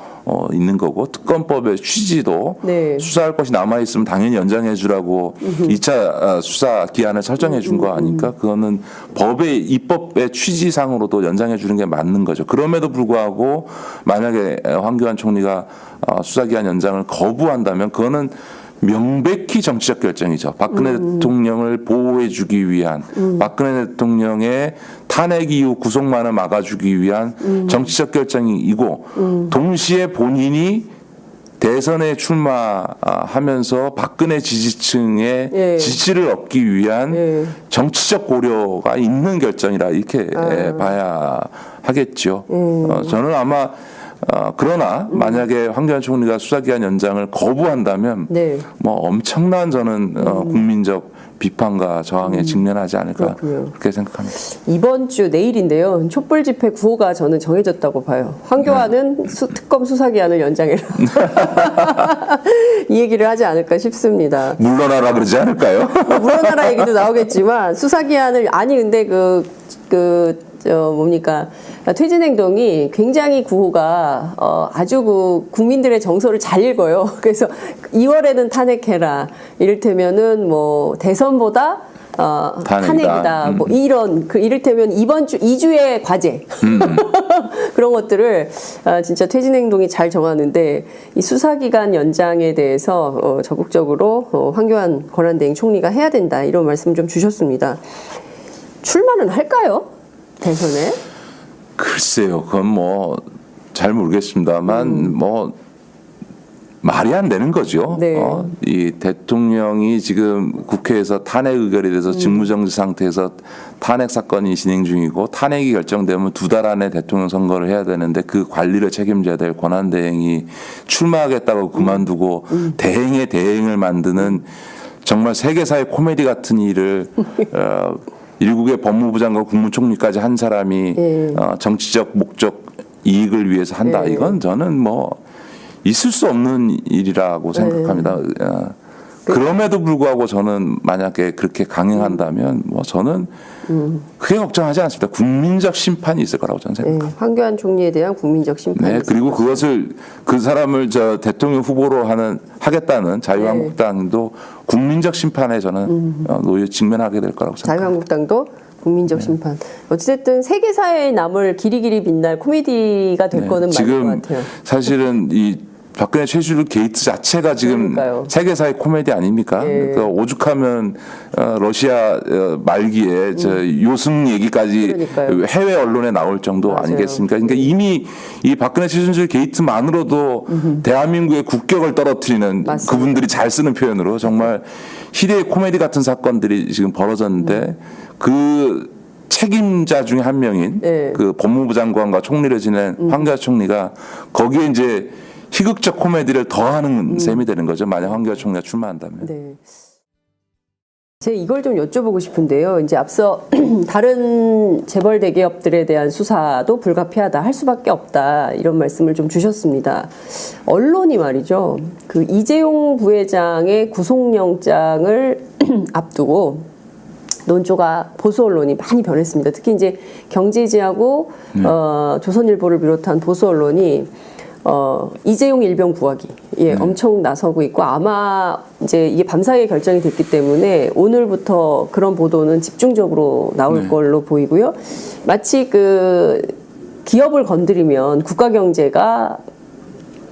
있는 거고 특검법의 취지도 수사할 것이 남아 있으면 당연히 연장해 주라고 2차 수사 기한을 설정해 준 거 아니까 그거는 법의 입법의 취지상으로도 연장해 주는 게 맞는 거죠. 그럼에도 불구하고 만약에 황교안 총리가 수사 기한 연장을 거부한다면 그거는 명백히 정치적 결정이죠. 박근혜 대통령을 보호해주기 위한 박근혜 대통령의 탄핵 이후 구속만을 막아주기 위한 정치적 결정이고 동시에 본인이 대선에 출마하면서 박근혜 지지층의 지지를 얻기 위한 정치적 고려가 있는 결정이라 이렇게 봐야 하겠죠. 저는 아마 그러나 만약에 황교안 총리가 수사기한 연장을 거부한다면 뭐 엄청난 저는 국민적 비판과 저항에 직면하지 않을까 그렇게 생각합니다. 이번 주 내일인데요. 촛불 집회 구호가 저는 정해졌다고 봐요. 황교안은 특검 수사기한을 연장해라. 이 얘기를 하지 않을까 싶습니다. 물러나라 그러지 않을까요? 물러나라 얘기도 나오겠지만 수사기한을 근데 뭡니까 퇴진행동이 굉장히 구호가 아주 국민들의 정서를 잘 읽어요. 그래서 2월에는 탄핵해라. 이를테면은 뭐 대선보다 탄핵이다. 뭐 이런 이를테면 이번 주 2주의 과제 그런 것들을 진짜 퇴진행동이 잘 정하는데 이 수사기간 연장에 대해서 적극적으로 황교안 권한대행 총리가 해야 된다. 이런 말씀 좀 주셨습니다. 출마는 할까요? 대선에? 글쎄요, 그건 뭐 잘 모르겠습니다만 뭐 말이 안 되는 거죠. 이 대통령이 지금 국회에서 탄핵 의결이 돼서 직무정지 상태에서 탄핵 사건이 진행 중이고 탄핵이 결정되면 2달 안에 대통령 선거를 해야 되는데 그 관리를 책임져야 될 권한대행이 출마하겠다고 그만두고 대행의 대행을 만드는 정말 세계사의 코미디 같은 일을 일국의 법무부 장관 국무총리까지 한 사람이 정치적 목적 이익을 위해서 한다. 이건 저는 뭐 있을 수 없는 일이라고 생각합니다. 그럼에도 불구하고 저는 만약에 그렇게 강행한다면 뭐 저는 크게 걱정하지 않습니다. 국민적 심판이 있을 거라고 저는 생각합니다. 황교안 총리에 대한 국민적 심판이 그리고 그것을 그 사람을 대통령 후보로 하겠다는 자유한국당도 국민적 심판에 저는 직면하게 될 거라고 생각합니다. 자유한국당도 국민적 심판. 어쨌든 세계사에 남을 길이길이 빛날 코미디가 될 거는 맞는 것 같아요. 사실은 이 박근혜 최순실 게이트 자체가 지금 세계사의 코미디 아닙니까? 그러니까 오죽하면 러시아 말기에 요승 얘기까지 해외 언론에 나올 정도 아니겠습니까? 그러니까 이미 이 박근혜 최순실 게이트만으로도 대한민국의 국격을 떨어뜨리는 그분들이 잘 쓰는 표현으로 정말 희대의 코미디 같은 사건들이 지금 벌어졌는데 그 책임자 중에 한 명인 그 법무부 장관과 총리를 지낸 황교안 총리가 거기에 이제 희극적 코미디를 더하는 셈이 되는 거죠. 만약 황교안 총리가 출마한다면. 제가 이걸 좀 여쭤보고 싶은데요. 이제 앞서 다른 재벌 대기업들에 대한 수사도 불가피하다, 할 수밖에 없다 이런 말씀을 좀 주셨습니다. 언론이 말이죠. 그 이재용 부회장의 구속영장을 앞두고 논조가 보수 언론이 많이 변했습니다. 특히 이제 경제지하고 조선일보를 비롯한 보수 언론이 이재용 일병 구하기 엄청 나서고 있고 아마 이제 이게 밤사이에 결정이 됐기 때문에 오늘부터 그런 보도는 집중적으로 나올 걸로 보이고요. 마치 그 기업을 건드리면 국가 경제가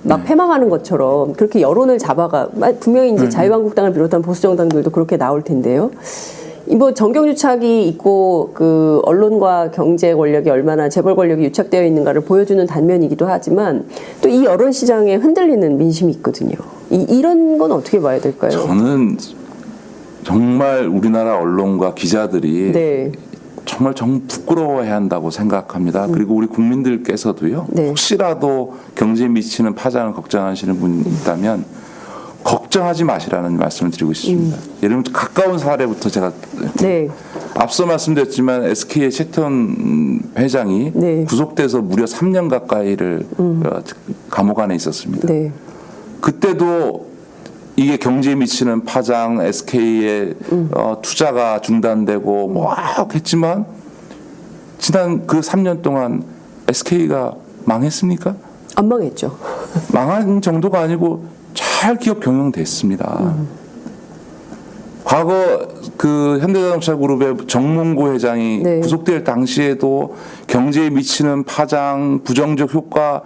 막 패망하는 것처럼 그렇게 여론을 잡아가 분명히 이제 자유한국당을 비롯한 보수 정당들도 그렇게 나올 텐데요. 뭐 정경유착이 있고 그 언론과 경제 권력이 얼마나 재벌 권력이 유착되어 있는가를 보여주는 단면이기도 하지만 또 이 여론 시장에 흔들리는 민심이 있거든요. 이런 건 어떻게 봐야 될까요? 저는 정말 우리나라 언론과 기자들이 네. 정말 부끄러워해야 한다고 생각합니다. 그리고 우리 국민들께서도요. 네. 혹시라도 경제에 미치는 파장을 걱정하시는 분이 있다면 걱정하지 마시라는 말씀을 드리고 싶습니다. 예를 들면 가까운 사례부터 제가 네. 앞서 말씀드렸지만 SK의 최태원 회장이 네. 구속돼서 무려 3년 가까이를 감옥 안에 있었습니다. 네. 그때도 이게 경제에 미치는 파장, SK의 투자가 중단되고 막 했지만 지난 그 3년 동안 SK가 망했습니까? 안 망했죠. 망한 정도가 아니고 잘 기업 경영됐습니다. 과거 그 현대자동차 그룹의 정몽구 회장이 네. 구속될 당시에도 경제에 미치는 파장, 부정적 효과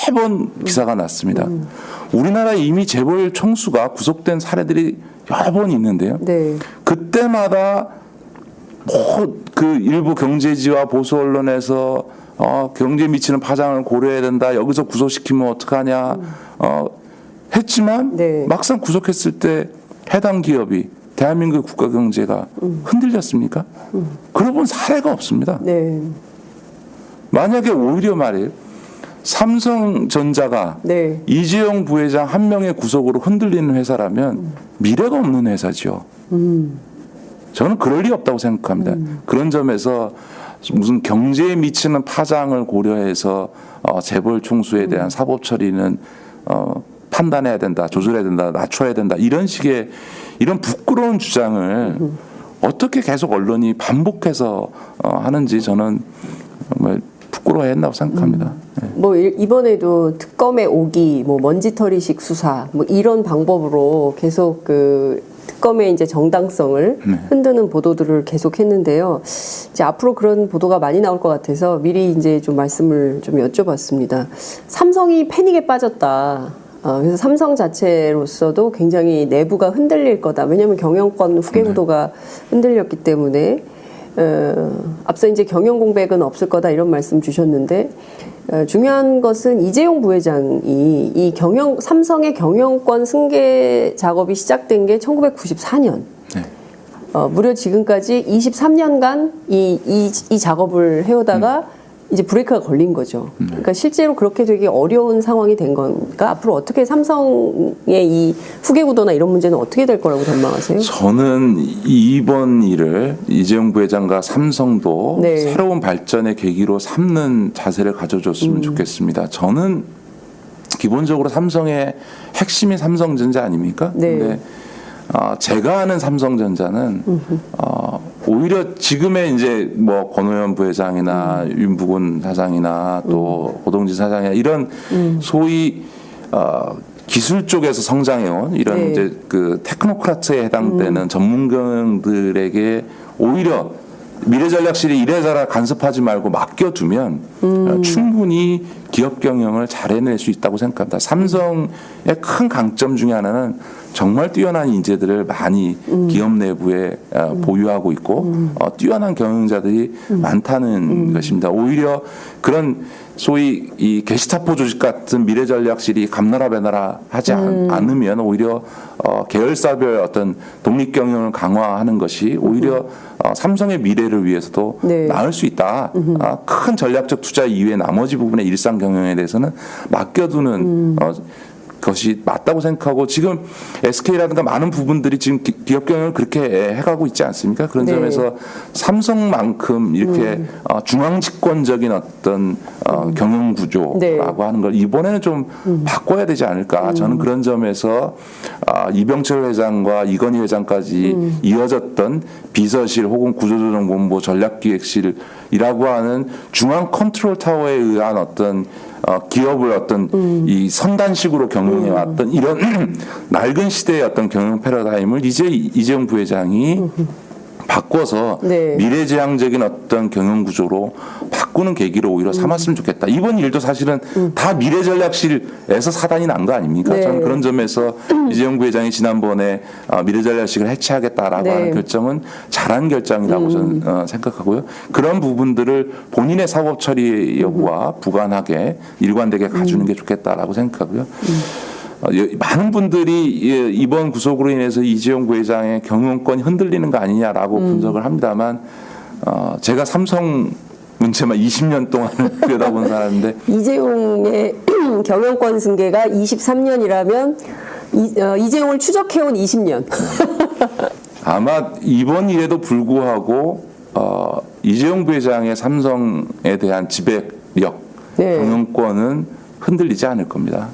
매번 기사가 났습니다. 우리나라에 이미 재벌 총수가 구속된 사례들이 여러 번 있는데요. 네. 그때마다 뭐 그 일부 경제지와 보수 언론에서 경제에 미치는 파장을 고려해야 된다. 여기서 구속시키면 어떡하냐. 했지만 네. 막상 구속했을 때 해당 기업이 대한민국의 국가 경제가 흔들렸습니까? 그런 본 사례가 없습니다. 네. 만약에 오히려 말이에요. 삼성전자가 네. 이재용 부회장 한 명의 구속으로 흔들리는 회사라면 미래가 없는 회사죠. 저는 그럴 리 없다고 생각합니다. 그런 점에서 무슨 경제에 미치는 파장을 고려해서 재벌 총수에 대한 사법 처리는 판단해야 된다, 조절해야 된다, 낮춰야 된다 이런 식의 이런 부끄러운 주장을 어떻게 계속 언론이 반복해서 하는지 저는 정말 부끄러워야 한다고 생각합니다. 네. 뭐 이번에도 특검의 오기, 뭐 먼지털이식 수사, 뭐 이런 방법으로 계속 그 특검의 이제 정당성을 흔드는 보도들을 계속했는데요. 이제 앞으로 그런 보도가 많이 나올 것 같아서 미리 이제 좀 말씀을 좀 여쭤봤습니다. 삼성이 패닉에 빠졌다. 그래서 삼성 자체로서도 굉장히 내부가 흔들릴 거다. 왜냐하면 경영권 후계 구도가 흔들렸기 때문에 앞서 이제 경영 공백은 없을 거다 이런 말씀 주셨는데 중요한 것은 이재용 부회장이 이 삼성의 경영권 승계 작업이 시작된 게 1994년. 네. 무려 지금까지 23년간 이 작업을 해오다가 이제 브레이크가 걸린 거죠. 그러니까 실제로 그렇게 되게 어려운 상황이 된 건가? 앞으로 어떻게 삼성의 이 후계 구도나 이런 문제는 어떻게 될 거라고 전망하세요? 저는 이번 일을 이재용 부회장과 삼성도 네. 새로운 발전의 계기로 삼는 자세를 가져줬으면 좋겠습니다. 저는 기본적으로 삼성의 핵심이 삼성전자 아닙니까? 네. 근데 제가 아는 삼성전자는 오히려 지금의 이제 뭐 권오현 부회장이나 윤부군 사장이나 또 고동진 사장이나 이런 소위 기술 쪽에서 성장해온 이런 네. 이제 그 테크노크라트에 해당되는 전문가들에게 오히려 미래전략실이 이래저래 간섭하지 말고 맡겨두면 충분히 기업 경영을 잘 해낼 수 있다고 생각합니다. 삼성의 큰 강점 중에 하나는 정말 뛰어난 인재들을 많이 기업 내부에 보유하고 있고 뛰어난 경영자들이 많다는 것입니다. 오히려 그런 소위 이 게시타포 조직 같은 미래전략실이 감나라 배나라 하지 않으면 오히려 계열사별 어떤 독립 경영을 강화하는 것이 오히려 삼성의 미래를 위해서도 네. 나을 수 있다. 큰 전략적 투자 이외에 나머지 부분의 일상 경영에 대해서는 맡겨두는 것이 맞다고 생각하고 지금 SK라든가 많은 부분들이 지금 기업 경영을 그렇게 해가고 있지 않습니까? 그런 네. 점에서 삼성만큼 이렇게 중앙 집권적인 어떤 경영 구조라고 네. 하는 걸 이번에는 좀 바꿔야 되지 않을까. 저는 그런 점에서 이병철 회장과 이건희 회장까지 이어졌던 비서실 혹은 구조조정본부 전략기획실이라고 하는 중앙 컨트롤 타워에 의한 어떤 기업을 어떤 이 선단식으로 경영해 왔던 이런 낡은 시대의 어떤 경영 패러다임을 이제 이재용 부회장이 바꿔서 네. 미래지향적인 어떤 경영 구조로 바꾸는 계기로 오히려 삼았으면 좋겠다. 이번 일도 사실은 다 미래전략실에서 사단이 난 거 아닙니까? 네. 저는 그런 점에서 이재용 부회장이 지난번에 미래전략실을 해체하겠다라고 네. 하는 결정은 잘한 결정이라고 저는 생각하고요. 그런 부분들을 본인의 사법 처리 여부와 부관하게 일관되게 가주는 게 좋겠다라고 생각하고요. 많은 분들이 이번 구속으로 인해서 이재용 부회장의 경영권이 흔들리는 거 아니냐라고 분석을 합니다만 제가 삼성 문제만 20년 동안 들여다본 사람인데 이재용의 경영권 승계가 23년이라면 이재용을 추적해온 20년. 아마 이번 일에도 불구하고 이재용 부회장의 삼성에 대한 지배력, 네. 경영권은 흔들리지 않을 겁니다.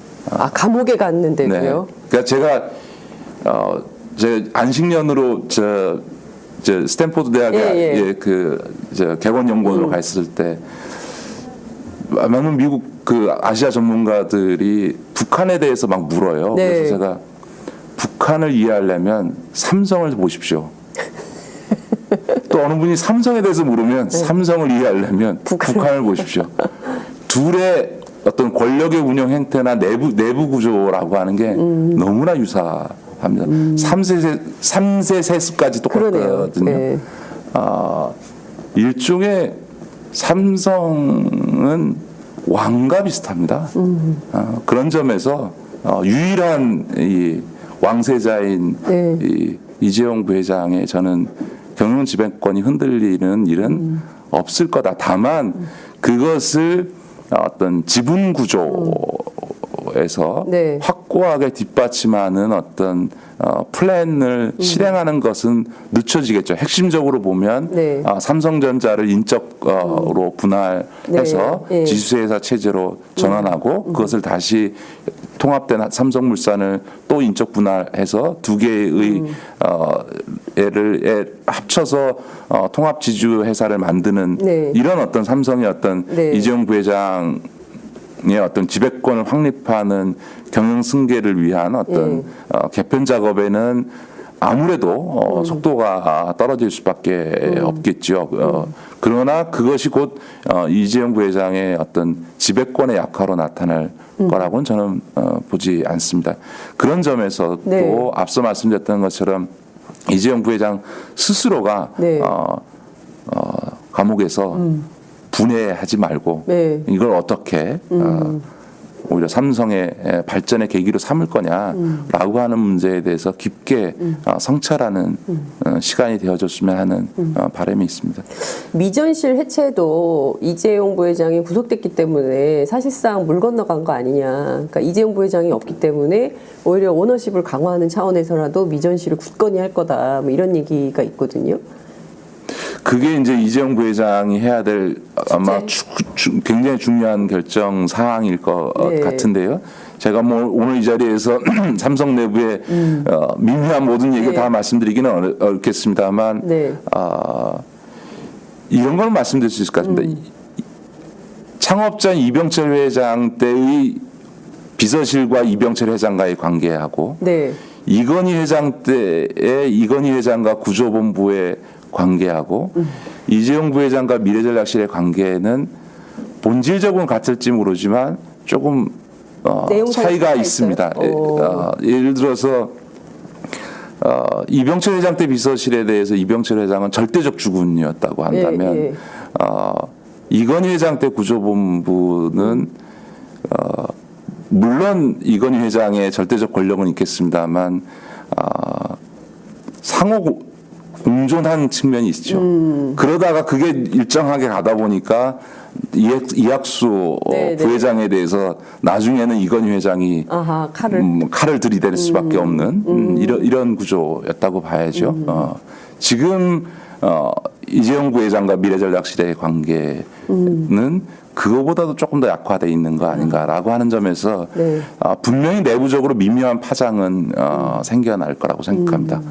감옥에 갔는데도요. 네. 그러니까 제가 안식년으로 저 스탠포드 대학에 개원 연구원으로 갔을 때 많은 미국 그 아시아 전문가들이 북한에 대해서 막 물어요. 네. 그래서 제가 북한을 이해하려면 삼성을 보십시오. 또 어느 분이 삼성에 대해서 물으면 삼성을 이해하려면 북한을 보십시오. 둘의 어떤 권력의 운영 행태나 내부 구조라고 하는 게 너무나 유사합니다. 3세 세습까지 똑같거든요. 네. 일종의 삼성은 왕과 비슷합니다. 그런 점에서 유일한 이 왕세자인 네. 이재용 부회장의 저는 경영 지배권이 흔들리는 일은 없을 거다. 다만 그것을 어떤 지분 구조에서 네. 확고하게 뒷받침하는 어떤 플랜을 실행하는 것은 늦춰지겠죠. 핵심적으로 보면 네. 삼성전자를 인적으로 분할해서 네. 네. 지주회사 체제로 전환하고 그것을 다시 통합된 삼성물산을 또 인적 분할해서 두 개의 애를 합쳐서 통합 지주 회사를 만드는 네. 이런 어떤 삼성의 어떤 네. 이재용 부회장의 어떤 지배권을 확립하는 경영 승계를 위한 어떤 개편 작업에는 아무래도 속도가 떨어질 수밖에 없겠죠. 그러나 그것이 곧 이재용 부회장의 어떤 지배권의 약화로 나타날 거라고는 저는 보지 않습니다. 그런 점에서 네. 또 앞서 말씀드렸던 것처럼 이재용 부회장 스스로가 네. 감옥에서 분해하지 말고 네. 이걸 어떻게 오히려 삼성의 발전의 계기로 삼을 거냐라고 하는 문제에 대해서 깊게 성찰하는 시간이 되어줬으면 하는 바람이 있습니다. 미전실 해체도 이재용 부회장이 구속됐기 때문에 사실상 물 건너간 거 아니냐. 그러니까 이재용 부회장이 없기 때문에 오히려 오너십을 강화하는 차원에서라도 미전실을 굳건히 할 거다. 뭐 이런 얘기가 있거든요. 그게 이제 이재용 부회장이 해야 될 아마 굉장히 중요한 결정 사항일 것 네. 같은데요. 제가 뭐 오늘 이 자리에서 삼성 내부의 미묘한 모든 얘기를 네. 다 말씀드리기는 어렵겠습니다만 네. 이런 걸 말씀드릴 수 있을 것 같습니다. 창업자 이병철 회장 때의 비서실과 이병철 회장과의 관계하고 네. 이건희 회장 때의 이건희 회장과 구조본부의 관계하고 이재용 부회장과 미래전략실의 관계는 본질적으로는 같을지 모르지만 조금 차이가 있습니다. 예를 들어서 이병철 회장 때 비서실에 대해서 이병철 회장은 절대적 주군이었다고 한다면 네, 네. 이건희 회장 때 구조본부는 물론 이건희 회장의 절대적 권력은 있겠습니다만 상호 공존한 측면이 있죠. 그러다가 그게 일정하게 가다 보니까 이학수 네, 네. 부회장에 대해서 나중에는 이건희 회장이 아하, 칼을. 칼을 들이댈 수밖에 없는 이런 구조였다고 봐야죠. 지금 이재용 부회장과 미래전략실의 관계는 그거보다도 조금 더 약화돼 있는 거 아닌가라고 하는 점에서 네. 분명히 내부적으로 미묘한 파장은 생겨날 거라고 생각합니다.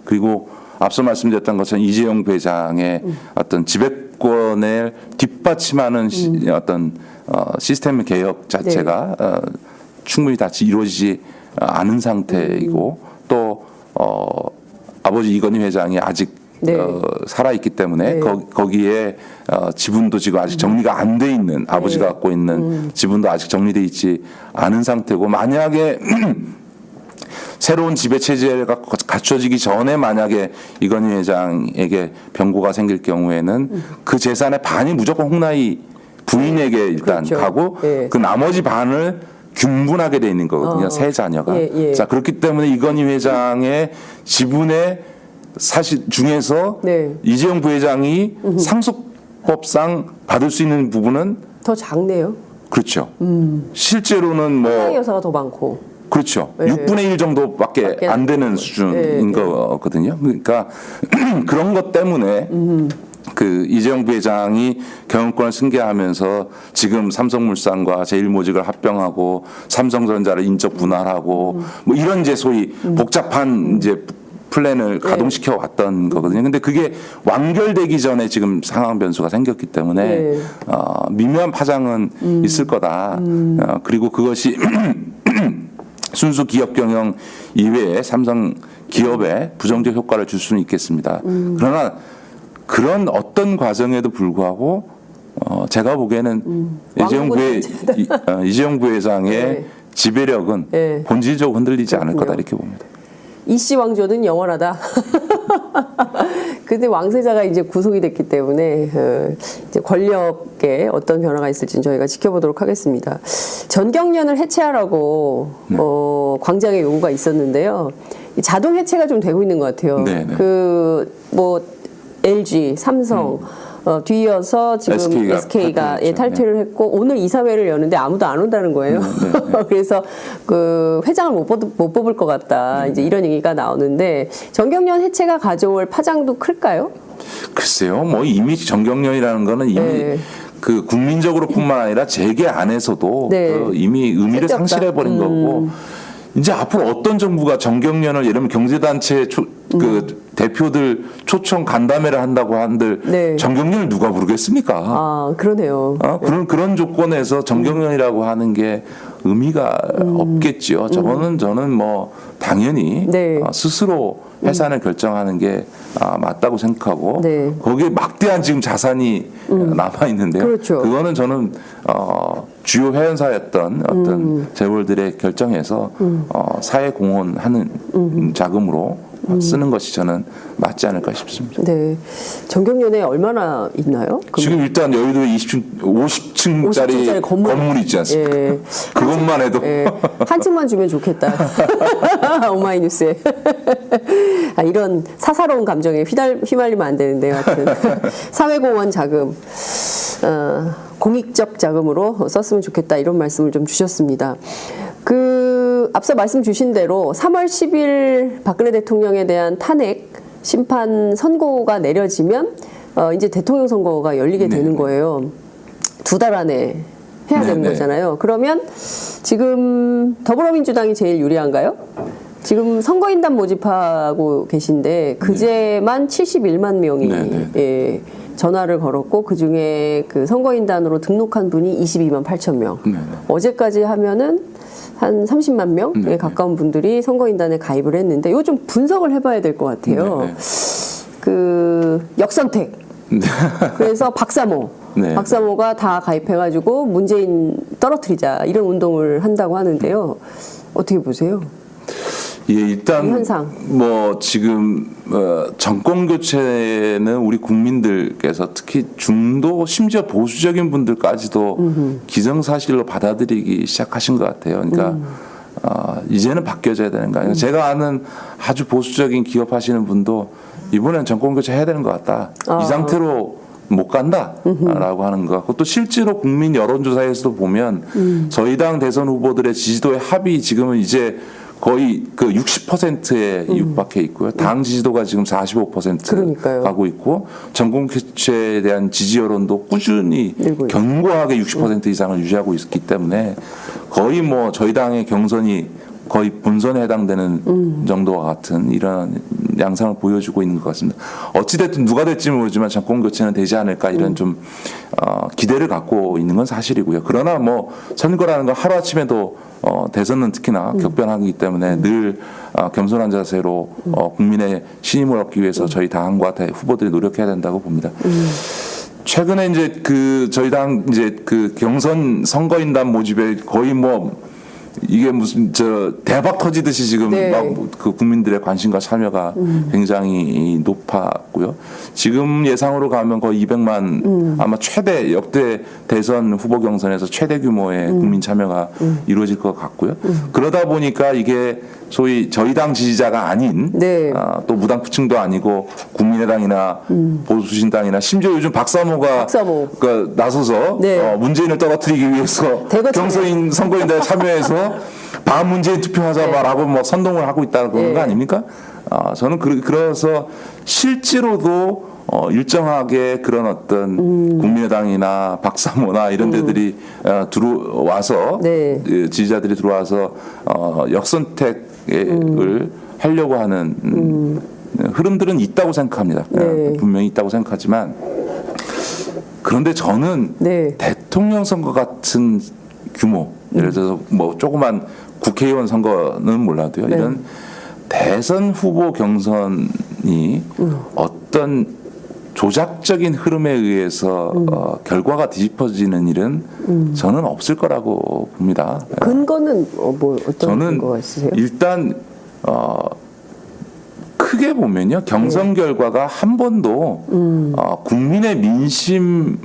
그리고 앞서 말씀드렸던 것처럼 이재용 부회장의 어떤 지배권을 뒷받침하는 어떤 시스템 개혁 자체가 충분히 다 이루어지지 않은 상태이고 또 아버지 이건희 회장이 아직 네. 살아있기 때문에 네. 거기에 지분도 지금 아직 정리가 안 돼 있는 아버지가 갖고 있는 지분도 아직 정리돼 있지 않은 상태고 만약에 새로운 지배 체제가 갖춰지기 전에 만약에 이건희 회장에게 병고가 생길 경우에는 그 재산의 반이 무조건 홍나희 부인에게 일단 그렇죠. 가고 예. 그 나머지 반을 균분하게 돼 있는 거거든요. 세 자녀가. 예, 예. 자 그렇기 때문에 이건희 회장의 지분의 사실 중에서 네. 이재용 부회장이 상속법상 받을 수 있는 부분은 더 작네요. 그렇죠. 실제로는 뭐 홍나희 여사가 더 많고. 그렇죠. 네. 6분의 1 정도밖에 안 되는 수준인 거거든요. 그러니까 그런 것 때문에 그 이재용 부회장이 경영권을 승계하면서 지금 삼성물산과 제일모직을 합병하고 삼성전자를 인적 분할하고 뭐 이런 이제 소위 복잡한 이제 플랜을 가동시켜 왔던 거거든요. 근데 그게 완결되기 전에 지금 상황 변수가 생겼기 때문에 네. 미묘한 파장은 있을 거다. 그리고 그것이 순수 기업 경영 이외에 삼성 기업에 부정적 효과를 줄 수는 있겠습니다. 그러나 그런 어떤 과정에도 불구하고 제가 보기에는 이재용 부회장의 네. 지배력은 네. 본질적으로 흔들리지 않을 그렇군요. 거다 이렇게 봅니다. 이씨 왕조는 영원하다. 근데 왕세자가 이제 구속이 됐기 때문에 이제 권력에 어떤 변화가 있을지는 저희가 지켜보도록 하겠습니다. 전경련을 해체하라고 광장의 요구가 있었는데요. 이 자동 해체가 좀 되고 있는 것 같아요. 네네. 그 뭐 LG, 삼성 뒤이어서 지금 SK가 탈퇴를 했고 오늘 이사회를 여는데 아무도 안 온다는 거예요. 그래서 그 회장을 못 뽑을 것 같다. 이제 이런 얘기가 나오는데 전경련 해체가 가져올 파장도 클까요? 글쎄요, 뭐 이미 전경련이라는 거는 이미 그 국민적으로뿐만 아니라 재계 안에서도 그 이미 의미를 상실해 버린 거고. 이제 앞으로 어떤 정부가 전경련을 예를 들면 경제단체 그 대표들 초청 간담회를 한다고 한들 전경련을 누가 부르겠습니까? 아, 그러네요. 그런 조건에서 전경련이라고 하는 게 의미가 없겠죠. 저는 뭐 당연히 스스로 해산을 결정하는 게 맞다고 생각하고 거기에 막대한 지금 자산이 남아 있는데요. 그렇죠. 그거는 저는 주요 회원사였던 어떤 재벌들의 결정에서 사회 공헌하는 자금으로 쓰는 것이 저는 맞지 않을까 싶습니다. 네, 전경련에 얼마나 있나요? 지금 일단 여의도에 50층짜리 건물이 있지 않습니까? 예. 그것만 해도 한 층만 주면 좋겠다. 오마이뉴스에 이런 사사로운 감정에 휘말리면 안 되는데요. 하여튼 사회공헌 자금 공익적 자금으로 썼으면 좋겠다 이런 말씀을 좀 주셨습니다. 그 앞서 말씀 주신 대로 3월 10일 박근혜 대통령에 대한 탄핵 심판 선고가 내려지면 이제 대통령 선거가 열리게 되는 거예요. 2달 안에 해야 되는 거잖아요. 그러면 지금 더불어민주당이 제일 유리한가요? 지금 선거인단 모집하고 계신데 그제만 71만 명이 전화를 걸었고 그중에 그 선거인단으로 등록한 분이 22만 8천 명. 어제까지 하면은 한 30만 명에 가까운 분들이 선거인단에 가입을 했는데 이거 좀 분석을 해봐야 될 것 같아요. 그 역선택. 그래서 박사모. 박사모가 다 가입해가지고 문재인 떨어뜨리자 이런 운동을 한다고 하는데요. 어떻게 보세요? 예, 일단 현상. 뭐 지금 정권 교체는 우리 국민들께서 특히 중도 심지어 보수적인 분들까지도 기정사실로 받아들이기 시작하신 것 같아요. 그러니까 이제는 바뀌어져야 되는 거 아니에요. 제가 아는 아주 보수적인 기업하시는 분도 이번엔 정권 교체 해야 되는 것 같다. 이 상태로 못 간다라고 하는 것. 그것도 실제로 국민 여론조사에서도 보면 저희 당 대선 후보들의 지지도의 합이 지금은 이제 거의 그 60%에 육박해 있고요. 당 지지도가 지금 45% 그러니까요. 가고 있고 정권 교체에 대한 지지 여론도 꾸준히 견고하게 60% 이상을 유지하고 있기 때문에 거의 뭐 저희 당의 경선이 거의 본선에 해당되는 정도와 같은 이런 양상을 보여주고 있는 것 같습니다. 어찌됐든 누가 될지 모르지만 정권 교체는 되지 않을까 이런 좀 기대를 갖고 있는 건 사실이고요. 그러나 뭐 선거라는 건 하루아침에도 대선은 특히나 격변하기 때문에 늘 겸손한 자세로 국민의 신임을 얻기 위해서 저희 당과 후보들이 노력해야 된다고 봅니다. 최근에 이제 그 저희 당 이제 그 경선 선거인단 모집에 거의 뭐 이게 무슨 저 대박 터지듯이 지금 네. 막 그 국민들의 관심과 참여가 굉장히 높았고요. 지금 예상으로 가면 거의 200만 아마 최대 역대 대선 후보 경선에서 최대 규모의 국민 참여가 이루어질 것 같고요. 그러다 보니까 이게 소위 저희 당 지지자가 아닌 네. 또 무당층도 아니고 국민의당이나 보수신당이나 심지어 요즘 박사모가 그 나서서 네. 문재인을 떨어뜨리기 위해서 경선인 선거인단에 참여해서 반문재인 투표하자라고 뭐 선동을 하고 있다는 거 아닙니까? 저는 그래서 실제로도 일정하게 그런 어떤 국민의당이나 박사모나 이런 데들이 들어와서 네. 지지자들이 들어와서 역선택을 하려고 하는 흐름들은 있다고 생각합니다. 네. 분명히 있다고 생각하지만 그런데 저는 네. 대통령 선거 같은 규모 예를 들어서 뭐 조그만 국회의원 선거는 몰라도요. 네. 이런 대선 후보 경선이 어떤 조작적인 흐름에 의해서 결과가 뒤집어지는 일은 저는 없을 거라고 봅니다. 근거는 뭐 어떤 저는 근거가 있으세요? 일단 크게 보면요 경선 결과가 한 번도 국민의 민심에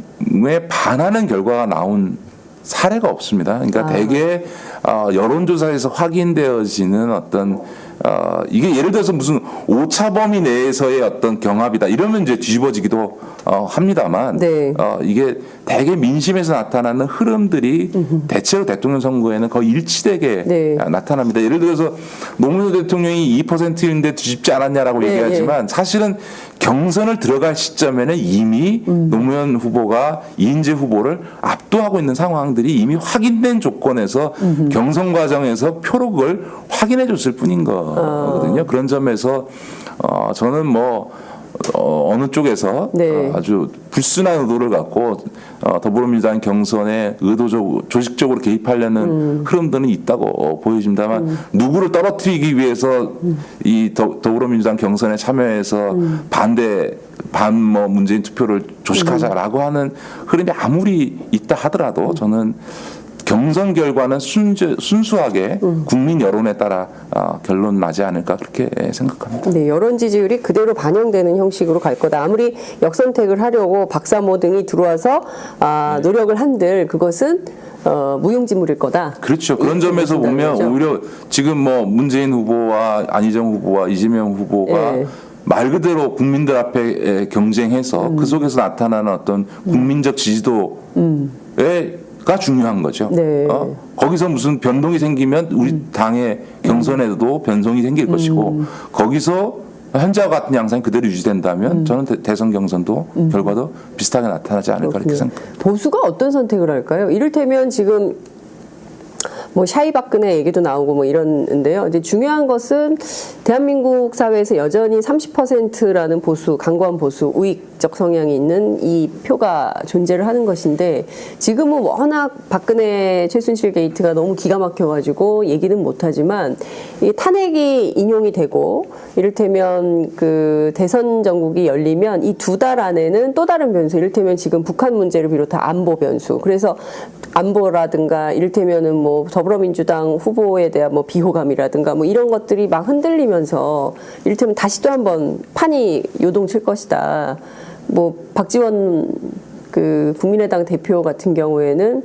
반하는 결과가 나온 사례가 없습니다. 그러니까 대개 여론조사에서 확인되어지는 어떤 이게 예를 들어서 무슨 오차범위 내에서의 어떤 경합이다 이러면 이제 뒤집어지기도 합니다만 네. 이게 대개 민심에서 나타나는 흐름들이 대체로 대통령 선거에는 거의 일치되게 네. 나타납니다. 예를 들어서 노무현 대통령이 2%인데 뒤집지 않았냐라고 얘기하지만 사실은 경선을 들어갈 시점에는 이미 노무현 후보가 이인재 후보를 압도하고 있는 상황들이 이미 확인된 조건에서 경선 과정에서 표록을 확인해 줬을 뿐인 거거든요. 그런 점에서 저는 뭐 어느 쪽에서 네. 아주 불순한 의도를 갖고 더불어민주당 경선에 의도적으로 조직적으로 개입하려는 흐름들은 있다고 보여집니다만 누구를 떨어뜨리기 위해서 이 더불어민주당 경선에 참여해서 뭐 문재인 투표를 조직하자라고 하는 흐름이 아무리 있다 하더라도 저는 경선 결과는 순수하게 국민 여론에 따라 결론 나지 않을까 그렇게 생각합니다. 네, 여론 지지율이 그대로 반영되는 형식으로 갈 거다. 아무리 역선택을 하려고 박사모 등이 들어와서 노력을 한들 그것은 무용지물일 거다. 그렇죠. 그런 점에서 보면 거죠? 오히려 지금 뭐 문재인 후보와 안희정 후보와 이재명 후보가 말 그대로 국민들 앞에 경쟁해서 그 속에서 나타나는 어떤 국민적 지지도가 중요한 거죠. 네. 거기서 무슨 변동이 생기면 우리 당의 경선에도 변동이 생길 것이고 거기서 현재와 같은 양상이 그대로 유지된다면 저는 대선 경선도 결과도 비슷하게 나타나지 않을까 그렇게 생각합니다. 보수가 어떤 선택을 할까요? 이를테면 지금 뭐 샤이박근혜 얘기도 나오고 뭐 이러는데요. 이제 중요한 것은 대한민국 사회에서 여전히 30%라는 보수, 강고한 보수, 우익적 성향이 있는 이 표가 존재를 하는 것인데 지금은 워낙 박근혜 최순실 게이트가 너무 기가 막혀가지고 얘기는 못하지만 이 탄핵이 인용이 되고 이를테면 그 대선 전국이 열리면 이 2달 안에는 또 다른 변수, 이를테면 지금 북한 문제를 비롯한 안보 변수. 그래서 안보라든가 이를테면은 뭐 더불어민주당 후보에 대한 뭐 비호감이라든가 뭐 이런 것들이 막 흔들리면서 이를테면 다시 또 한번 판이 요동칠 것이다. 뭐 박지원 그 국민의당 대표 같은 경우에는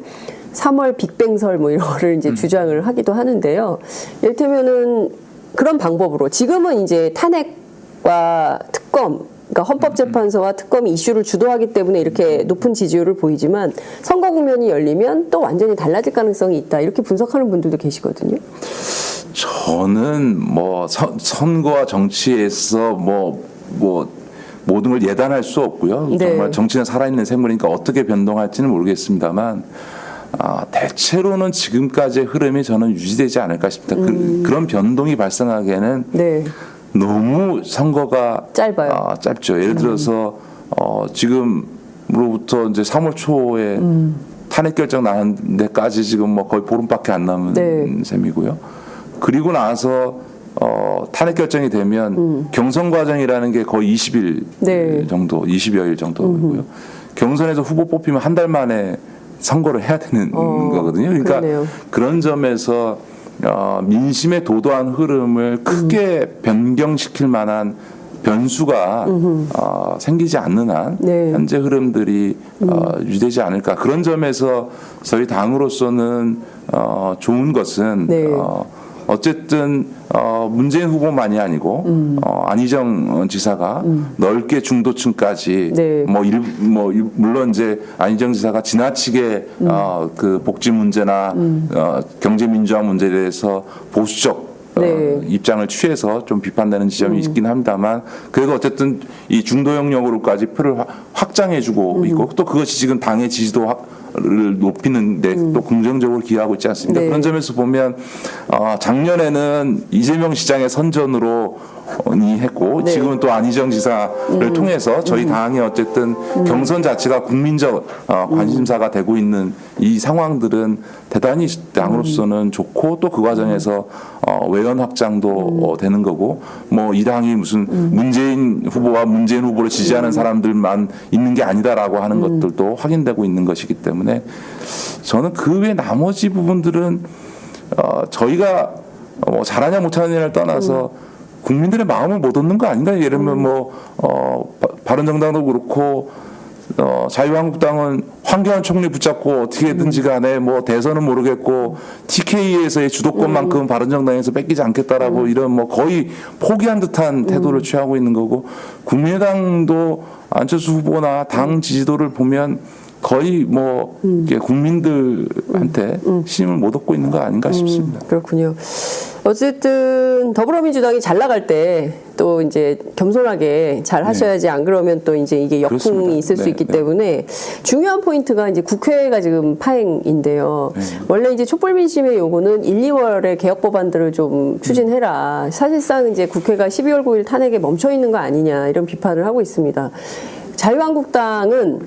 3월 빅뱅설 뭐 이런 거를 이제 주장을 하기도 하는데요. 이를테면은 그런 방법으로 지금은 이제 탄핵과 특검 그러니까 헌법재판소와 특검이 이슈를 주도하기 때문에 이렇게 높은 지지율을 보이지만 선거 국면이 열리면 또 완전히 달라질 가능성이 있다. 이렇게 분석하는 분들도 계시거든요. 저는 뭐 선거와 정치에서 뭐 모든 걸 예단할 수 없고요. 네. 정말 정치는 살아있는 생물이니까 어떻게 변동할지는 모르겠습니다만 대체로는 지금까지의 흐름이 저는 유지되지 않을까 싶다. 그런 변동이 발생하기에는 네. 너무 선거가 짧아요. 짧죠. 예를 들어서 지금으로부터 이제 3월 초에 탄핵 결정 나는 데까지 지금 뭐 거의 보름밖에 안 남은 네. 셈이고요. 그리고 나서 탄핵 결정이 되면 경선 과정이라는 게 거의 20일 네. 정도, 20여일 정도고요. 경선에서 후보 뽑히면 한 달 만에 선거를 해야 되는 거거든요. 그러니까 그러네요. 그런 점에서 민심의 도도한 흐름을 크게 변경시킬 만한 변수가 생기지 않는 한 네. 현재 흐름들이 유지되지 않을까. 그런 점에서 저희 당으로서는 좋은 것은 네. 어쨌든 문재인 후보만이 아니고 안희정 지사가 넓게 중도층까지 네. 물론 이제 안희정 지사가 지나치게 그 복지 문제나 경제 민주화 문제에 대해서 보수적 네. 입장을 취해서 좀 비판되는 지점이 있긴 합니다만 그래도 어쨌든 이 중도 영역으로까지 표를 확장해주고 있고 또 그것이 지금 당의 지지도를 높이는 데 또 긍정적으로 기여하고 있지 않습니까? 네. 그런 점에서 보면 작년에는 이재명 시장의 선전으로 했고 네. 지금은 또 안희정 지사를 통해서 저희 당이 어쨌든 경선 자체가 국민적 관심사가 되고 있는 이 상황들은 대단히 당으로서는 좋고 또 그 과정에서 외연 확장도 되는 거고 뭐 이 당이 무슨 문재인 후보와 문재인 후보를 지지하는 사람들만 있는 게 아니다라고 하는 것들도 확인되고 있는 것이기 때문에 저는 그 외 나머지 부분들은 저희가 잘하냐 못하느냐를 떠나서 국민들의 마음을 못 얻는 거 아닌가? 예를 들면 바른정당도 그렇고 자유한국당은 황교안 총리 붙잡고 어떻게든지 간에 뭐 대선은 모르겠고 TK에서의 주도권만큼 바른정당에서 뺏기지 않겠다라고 이런 뭐 거의 포기한 듯한 태도를 취하고 있는 거고 국민의당도 안철수 후보나 당 지지도를 보면 거의 뭐 국민들한테 신임을 못 얻고 있는 거 아닌가 싶습니다. 그렇군요. 어쨌든 더불어민주당이 잘 나갈 때 또 이제 겸손하게 잘 하셔야지 안 그러면 또 이제 이게 역풍이 그렇습니다. 있을 수 네, 있기 네. 때문에 중요한 포인트가 이제 국회가 지금 파행인데요. 원래 이제 촛불 민심의 요구는 1, 2월에 개혁 법안들을 좀 추진해라. 사실상 이제 국회가 12월 9일 탄핵에 멈춰 있는 거 아니냐 이런 비판을 하고 있습니다. 자유한국당은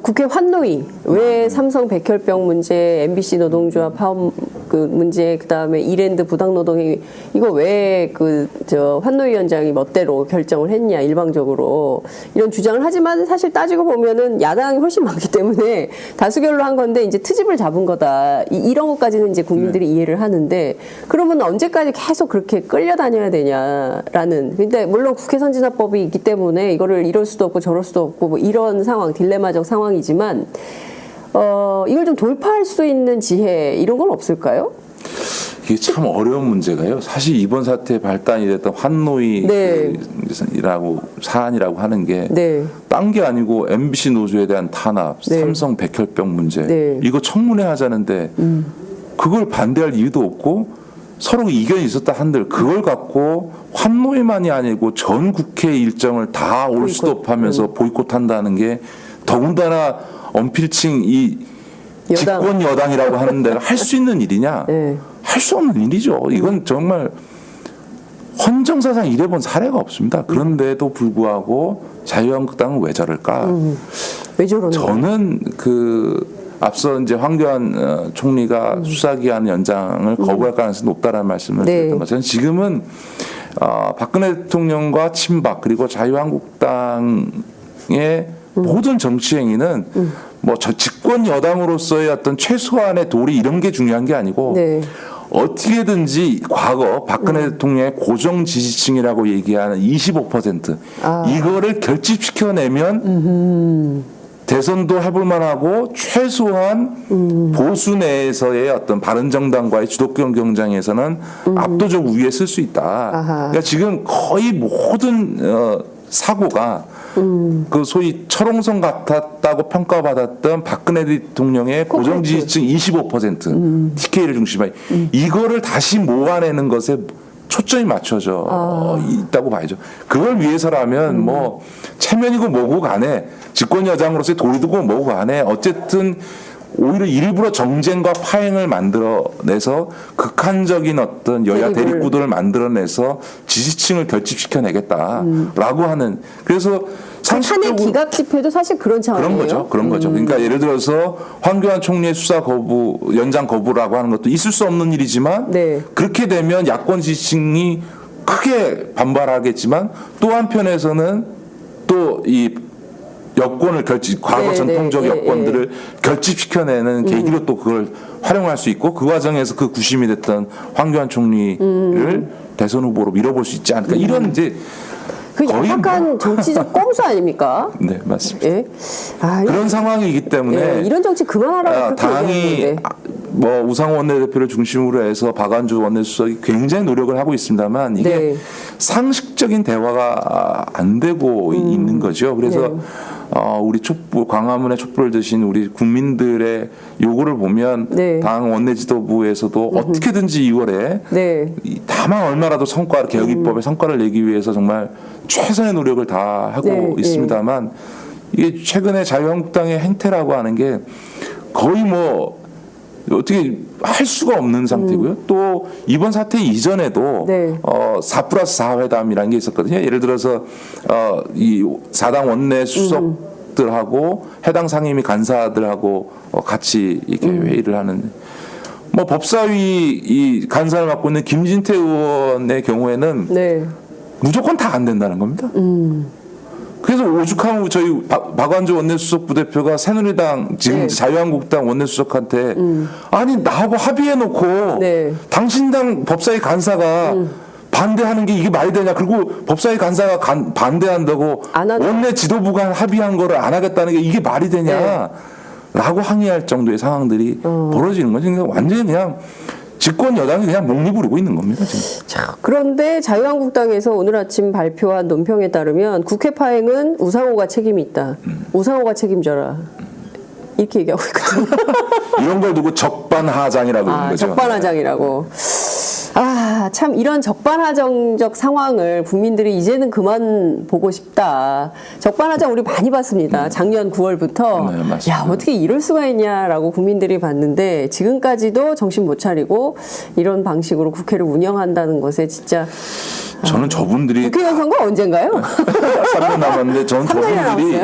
국회 환노위 왜 삼성 백혈병 문제, MBC 노동조합 파업 그 문제, 그 다음에 이랜드 부당노동이 이거 왜 환노위원장이 멋대로 결정을 했냐 일방적으로 이런 주장을 하지만 사실 따지고 보면은 야당이 훨씬 많기 때문에 다수결로 한 건데 이제 트집을 잡은 거다 이런 것까지는 이제 국민들이 이해를 하는데 그러면 언제까지 계속 그렇게 끌려다녀야 되냐라는 근데 물론 국회 선진화법이 있기 때문에 이거를 이럴 수도 없고 저럴 수도 없고 뭐 이런 상황 딜레마적 상황이지만 이걸 좀 돌파할 수 있는 지혜 이런 건 없을까요? 이게 참 어려운 문제가요. 사실 이번 사태의 발단이 됐던 환노위라고 사안이라고 하는 게 딴 게 아니고 MBC 노조에 대한 탄압, 삼성 백혈병 문제 이거 청문회 하자는데 그걸 반대할 이유도 없고 서로 이견이 있었다 한들 그걸 갖고 환노위만이 아니고 전 국회 일정을 다 올 스톱하면서 보이콧한다는 게 더군다나 언필칭 이 집권 여당이라고 하는 데가 할 수 있는 일이냐? 할 수 없는 일이죠. 이건 정말 헌정사상 이래본 사례가 없습니다. 그런데도 불구하고 자유한국당은 왜 저럴까? 왜 저러는 저는 앞서 이제 황교안 총리가 수사기한 연장을 거부할 가능성이 높다라는 말씀을 드렸던 것처럼 지금은 박근혜 대통령과 친박 그리고 자유한국당의 모든 정치 행위는 뭐 집권 여당으로서의 어떤 최소한의 도리 이런 게 중요한 게 아니고 어떻게든지 과거 박근혜 대통령의 고정 지지층이라고 얘기하는 25% 이거를 결집시켜내면 대선도 해볼 만하고 최소한 보수 내에서의 어떤 바른정당과의 주도권 경쟁에서는 압도적 우위에 쓸 수 있다. 그러니까 지금 거의 모든 사고가 그 소위 철옹성 같았다고 평가받았던 박근혜 대통령의 고정 지지층 25% TK를 중심으로 이거를 다시 모아내는 것에 초점이 맞춰져 있다고 봐야죠. 그걸 위해서라면 뭐 체면이고 뭐고 간에 집권 여당으로서의 도리도 뭐고 간에 어쨌든 오히려 일부러 정쟁과 파행을 만들어내서 극한적인 어떤 여야 대립구도를 만들어내서 지지층을 결집시켜내겠다라고 하는 그래서 탄핵 기각 집회도 사실 그런 차원이에요. 그런 거죠. 그러니까 예를 들어서 황교안 총리의 수사 거부, 연장 거부라고 하는 것도 있을 수 없는 일이지만 네. 그렇게 되면 야권 지지층이 크게 반발하겠지만 또 한편에서는 또 이 여권을 과거 전통적 여권들을 결집시켜내는 계기로 또 그걸 활용할 수 있고 그 과정에서 그 구심이 됐던 황교안 총리를 대선 후보로 밀어볼 수 있지 않을까 이런 이제 그 약간 정치적 꼼수 아닙니까? 네, 맞습니다. 예? 그런 상황이기 때문에 이런 정치 그만하라고 당이 뭐 우상호 원내대표를 중심으로 해서 박안주 원내수석이 굉장히 노력을 하고 있습니다만 이게 상식적인 대화가 안 되고 있는 거죠. 그래서 우리 촛불 광화문에 촛불을 드신 우리 국민들의 요구를 보면 당 원내 지도부에서도 어떻게든지 2월에 다만 얼마라도 성과 개혁 입법의 성과를 내기 위해서 정말 최선의 노력을 다 하고 있습니다만 이게 최근에 자유한국당의 행태라고 하는 게 거의 뭐 어떻게 할 수가 없는 상태고요. 또 이번 사태 이전에도 4+4 회담이라는 게 있었거든요. 예를 들어서 이 4당 원내 수석들하고 해당 상임위 간사들하고 같이 이렇게 회의를 하는. 뭐 법사위 이 간사를 맡고 있는 김진태 의원의 경우에는 무조건 다 안 된다는 겁니다. 그래서 오죽하면 저희 박완주 원내수석 부대표가 새누리당 지금 자유한국당 원내수석한테 아니 나하고 합의해놓고 당신 당 법사위 간사가 반대하는 게 이게 말이 되냐 그리고 법사위 간사가 반대한다고 원내 지도부가 합의한 거를 안 하겠다는 게 이게 말이 되냐 라고 항의할 정도의 상황들이 벌어지는 거죠. 그러니까 완전히 그냥 집권 여당이 그냥 목리 부리고 있는 겁니다. 지금. 자, 그런데 자유한국당에서 오늘 아침 발표한 논평에 따르면 국회 파행은 우상호가 책임이 있다. 우상호가 책임져라. 이렇게 얘기하고 있거든요. 이런 걸 두고 적반하장이라고 그러는 거죠. 적반하장이라고. 참 이런 적반하장적 상황을 국민들이 이제는 그만 보고 싶다. 적반하장 우리 많이 봤습니다. 작년 9월부터 야 어떻게 이럴 수가 있냐라고 국민들이 봤는데 지금까지도 정신 못 차리고 이런 방식으로 국회를 운영한다는 것에 진짜 저는 저분들이 국회의원 선거 언젠가요? 3년 남았는데 저는 저분들이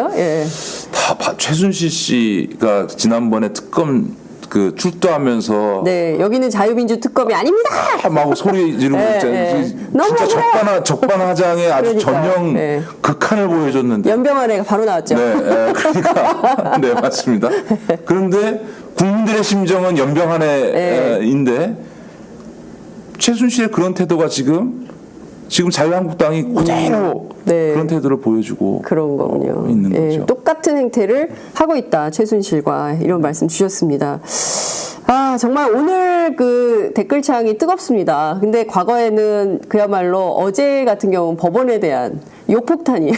다 최순실 씨가 지난번에 특검 그 출두하면서 여기는 자유민주 특검이 아닙니다. 막 소리 지르고 있잖아요. 진짜 적반하장의 아주 전형 극한을 보여줬는데 연병안에 바로 나왔죠. 그러니까 네 맞습니다. 그런데 국민들의 심정은 연병안에인데 최순실의 그런 태도가 지금 자유한국당이 그대로 그런 태도를 보여주고 그런 거군요. 있는 거죠. 똑같은 행태를 하고 있다. 최순실과 이런 말씀 주셨습니다. 정말 오늘 그 댓글창이 뜨겁습니다. 근데 과거에는 그야말로 어제 같은 경우는 법원에 대한 욕폭탄이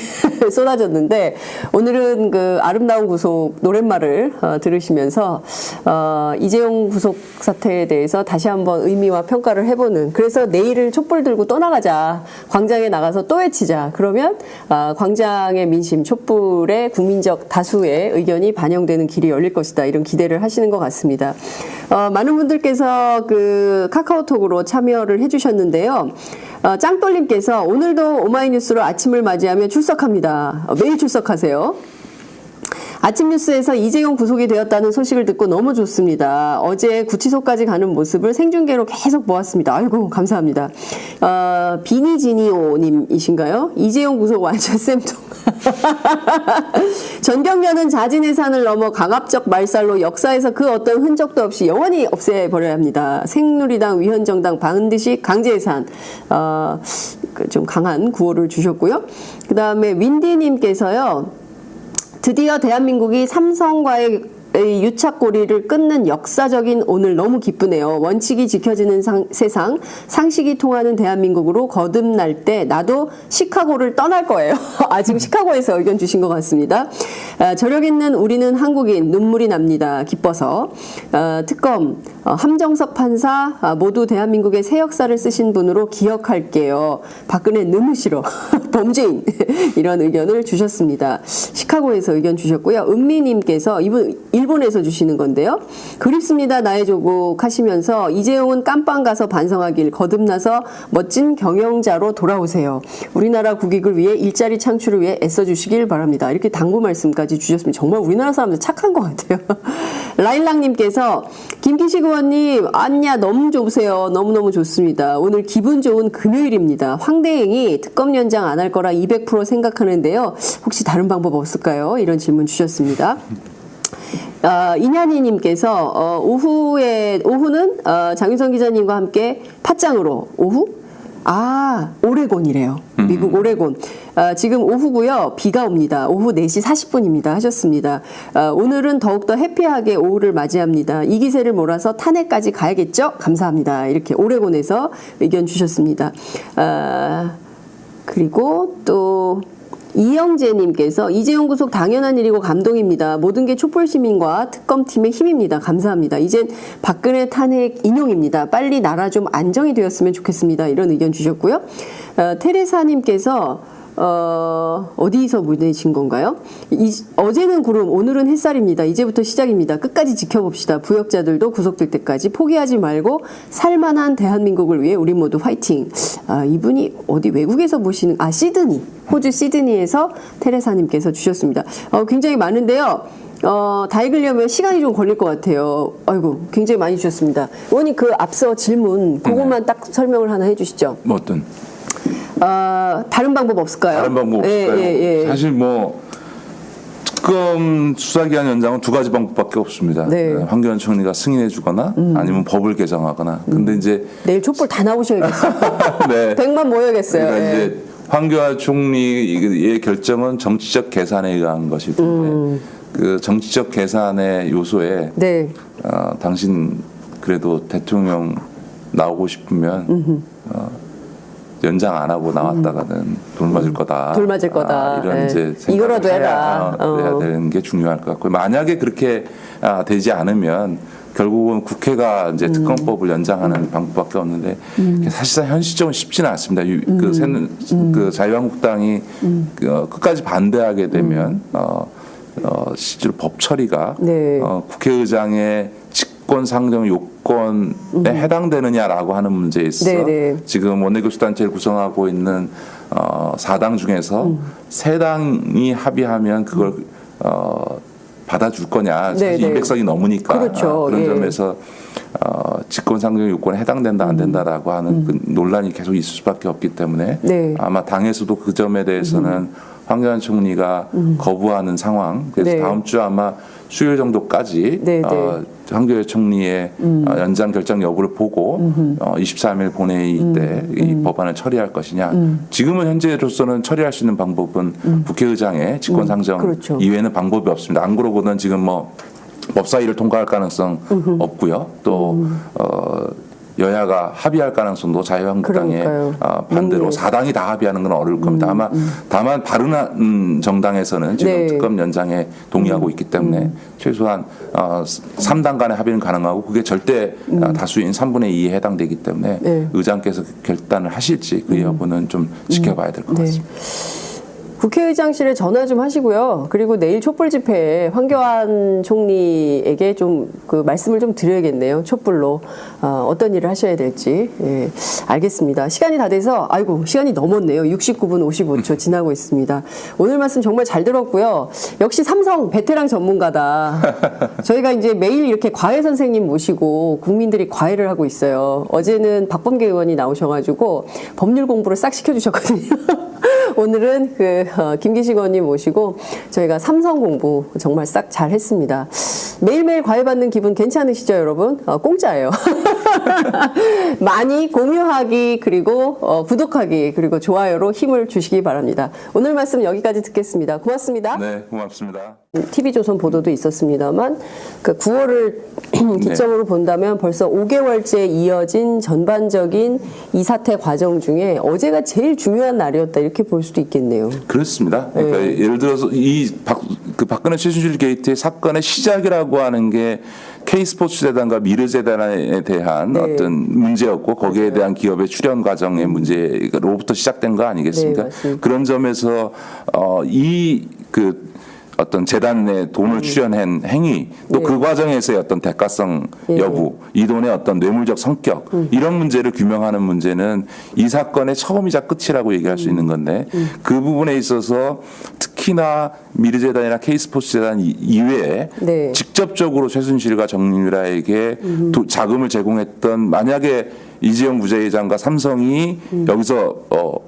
쏟아졌는데 오늘은 그 아름다운 구속 노랫말을 들으시면서 이재용 구속 사태에 대해서 다시 한번 의미와 평가를 해보는 그래서 내일을 촛불 들고 떠나가자 광장에 나가서 또 외치자 그러면 광장의 민심 촛불의 국민적 다수의 의견이 반영되는 길이 열릴 것이다 이런 기대를 하시는 것 같습니다. 많은 분들께서 그 카카오톡으로 참여를 해주셨는데요. 짱돌님께서 오늘도 오마이뉴스로 아침을 맞이하며 출석합니다. 매일 출석하세요. 아침 뉴스에서 이재용 구속이 되었다는 소식을 듣고 너무 좋습니다. 어제 구치소까지 가는 모습을 생중계로 계속 보았습니다. 아이고 감사합니다. 비니지니오님이신가요? 이재용 구속 완전 쌤통. 전경련은 자진의 산을 넘어 강압적 말살로 역사에서 그 어떤 흔적도 없이 영원히 없애버려야 합니다. 새누리당 위헌정당 반드시 강제해산. 좀 강한 구호를 주셨고요. 그 다음에 윈디님께서요. 드디어 대한민국이 삼성과의 유착고리를 끊는 역사적인 오늘 너무 기쁘네요. 원칙이 지켜지는 세상, 상식이 통하는 대한민국으로 거듭날 때 나도 시카고를 떠날 거예요. 지금 시카고에서 의견 주신 것 같습니다. 저력 있는 우리는 한국인 눈물이 납니다. 기뻐서. 특검, 함정석 판사 모두 대한민국의 새 역사를 쓰신 분으로 기억할게요. 박근혜 너무 싫어. 범죄인. 이런 의견을 주셨습니다. 시카고에서 의견 주셨고요. 은미님께서 이분 일본에서 주시는 건데요. 그립습니다. 나의 조국 하시면서 이재용은 깜빵 가서 반성하길 거듭나서 멋진 경영자로 돌아오세요. 우리나라 국익을 위해 일자리 창출을 위해 애써주시길 바랍니다. 이렇게 당부 말씀까지 주셨습니다. 정말 우리나라 사람들 착한 것 같아요. 라일락님께서 김기식 의원님 안냐 너무 좋으세요. 너무너무 좋습니다. 오늘 기분 좋은 금요일입니다. 황대행이 특검 연장 안 할 거라 200% 생각하는데요. 혹시 다른 방법 없을까요? 이런 질문 주셨습니다. 이냐니님께서 오후는 장윤선 기자님과 함께 팟짱으로 오후? 오레곤이래요. 미국 오레곤. 지금 오후고요. 비가 옵니다. 오후 4시 40분입니다. 하셨습니다. 오늘은 더욱더 해피하게 오후를 맞이합니다. 이 기세를 몰아서 탄핵까지 가야겠죠? 감사합니다. 이렇게 오레곤에서 의견 주셨습니다. 그리고 또 이영재님께서 이재용 구속 당연한 일이고 감동입니다. 모든 게 촛불시민과 특검팀의 힘입니다. 감사합니다. 이젠 박근혜 탄핵 인용입니다. 빨리 나라 좀 안정이 되었으면 좋겠습니다. 이런 의견 주셨고요. 테레사님께서 어디서 보내신 건가요? 어제는 구름, 오늘은 햇살입니다. 이제부터 시작입니다. 끝까지 지켜봅시다. 부역자들도 구속될 때까지 포기하지 말고 살만한 대한민국을 위해 우리 모두 화이팅. 이분이 어디 외국에서 보시는, 시드니, 호주 시드니에서 테레사님께서 주셨습니다. 굉장히 많은데요. 다 읽으려면 시간이 좀 걸릴 것 같아요. 아이고, 굉장히 많이 주셨습니다. 의원님 그 앞서 질문, 그것만 딱 설명을 하나 해주시죠. 뭐 어떤? 다른 방법 없을까요? 다른 방법 없을까요? 예. 사실 뭐 특검 수사기한 연장은 두 가지 방법밖에 없습니다. 네. 황교안 총리가 승인해주거나 아니면 법을 개정하거나. 근데 이제 내일 촛불 다 나오셔야겠어요. 네. 100만 모여야겠어요. 그러니까 이제 황교안 총리의 결정은 정치적 계산에 의한 것이기 때문에 그 정치적 계산의 요소에 네. 당신 그래도 대통령 나오고 싶으면 연장 안 하고 나왔다가는 돌 맞을 거다. 돌 맞을 거다. 이런 이제 이거라도 해라. 해야 되는 게 중요할 것 같고 만약에 그렇게 되지 않으면 결국은 국회가 이제 특검법을 연장하는 방법밖에 없는데 사실상 현실적으로 쉽지는 않습니다. 그 자유한국당이 끝까지 반대하게 되면 실제로 법 처리가 네. 국회의장의 직권 상정 요건에 해당되느냐라고 하는 문제에 있어서 네네. 지금 원내교수단체를 구성하고 있는 4당 중에서 3당이 합의하면 그걸 받아줄 거냐. 사실 네네. 200석이 넘으니까. 그렇죠. 그런 예. 점에서 직권 상정 요건에 해당된다 안 된다라고 하는 그 논란이 계속 있을 수밖에 없기 때문에 네. 아마 당에서도 그 점에 대해서는 황교안 총리가 거부하는 상황. 그래서 네. 다음 주 아마 수요일 정도까지 네, 네. 황교안 총리의 연장 결정 여부를 보고 23일 본회의 때 이 법안을 처리할 것이냐. 지금은 현재로서는 처리할 수 있는 방법은 국회의장의 직권 상정 그렇죠. 이외에는 방법이 없습니다. 안 그러고는 지금 뭐 법사위를 통과할 가능성 없고요. 또 여야가 합의할 가능성도 자유한국당의 반대로 4당이 다 합의하는 건 어려울 겁니다. 아마 다만 바른 정당에서는 지금 네. 특검 연장에 동의하고 있기 때문에 최소한 3당 간의 합의는 가능하고 그게 절대 다수인 3분의 2에 해당되기 때문에 네. 의장께서 결단을 하실지 그 여부는 좀 지켜봐야 될 것 같습니다. 국회의장실에 전화 좀 하시고요. 그리고 내일 촛불 집회에 황교안 총리에게 좀 그 말씀을 좀 드려야겠네요. 촛불로 어떤 일을 하셔야 될지. 예, 알겠습니다. 시간이 다 돼서 시간이 넘었네요. 69분 55초 지나고 있습니다. 오늘 말씀 정말 잘 들었고요. 역시 삼성 베테랑 전문가다. 저희가 이제 매일 이렇게 과외 선생님 모시고 국민들이 과외를 하고 있어요. 어제는 박범계 의원이 나오셔가지고 법률 공부를 싹 시켜주셨거든요. 오늘은 김기식 의원님 모시고 저희가 삼성 공부 정말 싹 잘 했습니다. 매일매일 과외 받는 기분 괜찮으시죠, 여러분? 공짜예요. 많이 공유하기, 그리고 구독하기, 그리고 좋아요로 힘을 주시기 바랍니다. 오늘 말씀 여기까지 듣겠습니다. 고맙습니다. 네, 고맙습니다. TV조선 보도도 있었습니다만 9월을 기점으로 본다면 벌써 5개월째 이어진 전반적인 이 사태 과정 중에 어제가 제일 중요한 날이었다, 이렇게 볼 수도 있겠네요. 그렇습니다. 그러니까 예를 들어서 박근혜 최순실 게이트의 사건의 시작이라고 하는 게 K스포츠재단과 미르재단에 대한 어떤 문제였고, 거기에 대한 기업의 출연 과정의 문제로부터 시작된 거 아니겠습니까? 네, 그런 점에서 어떤 재단에 돈을 출연한 행위, 또 그 과정에서의 어떤 대가성 여부, 이 돈의 어떤 뇌물적 성격, 이런 문제를 규명하는 문제는 이 사건의 처음이자 끝이라고 얘기할 수 있는 건데, 그 부분에 있어서 특히나 미르재단이나 K스포츠재단 이외에 직접적으로 최순실과 정유라에게 자금을 제공했던, 만약에 이재용 부회장과 삼성이 여기서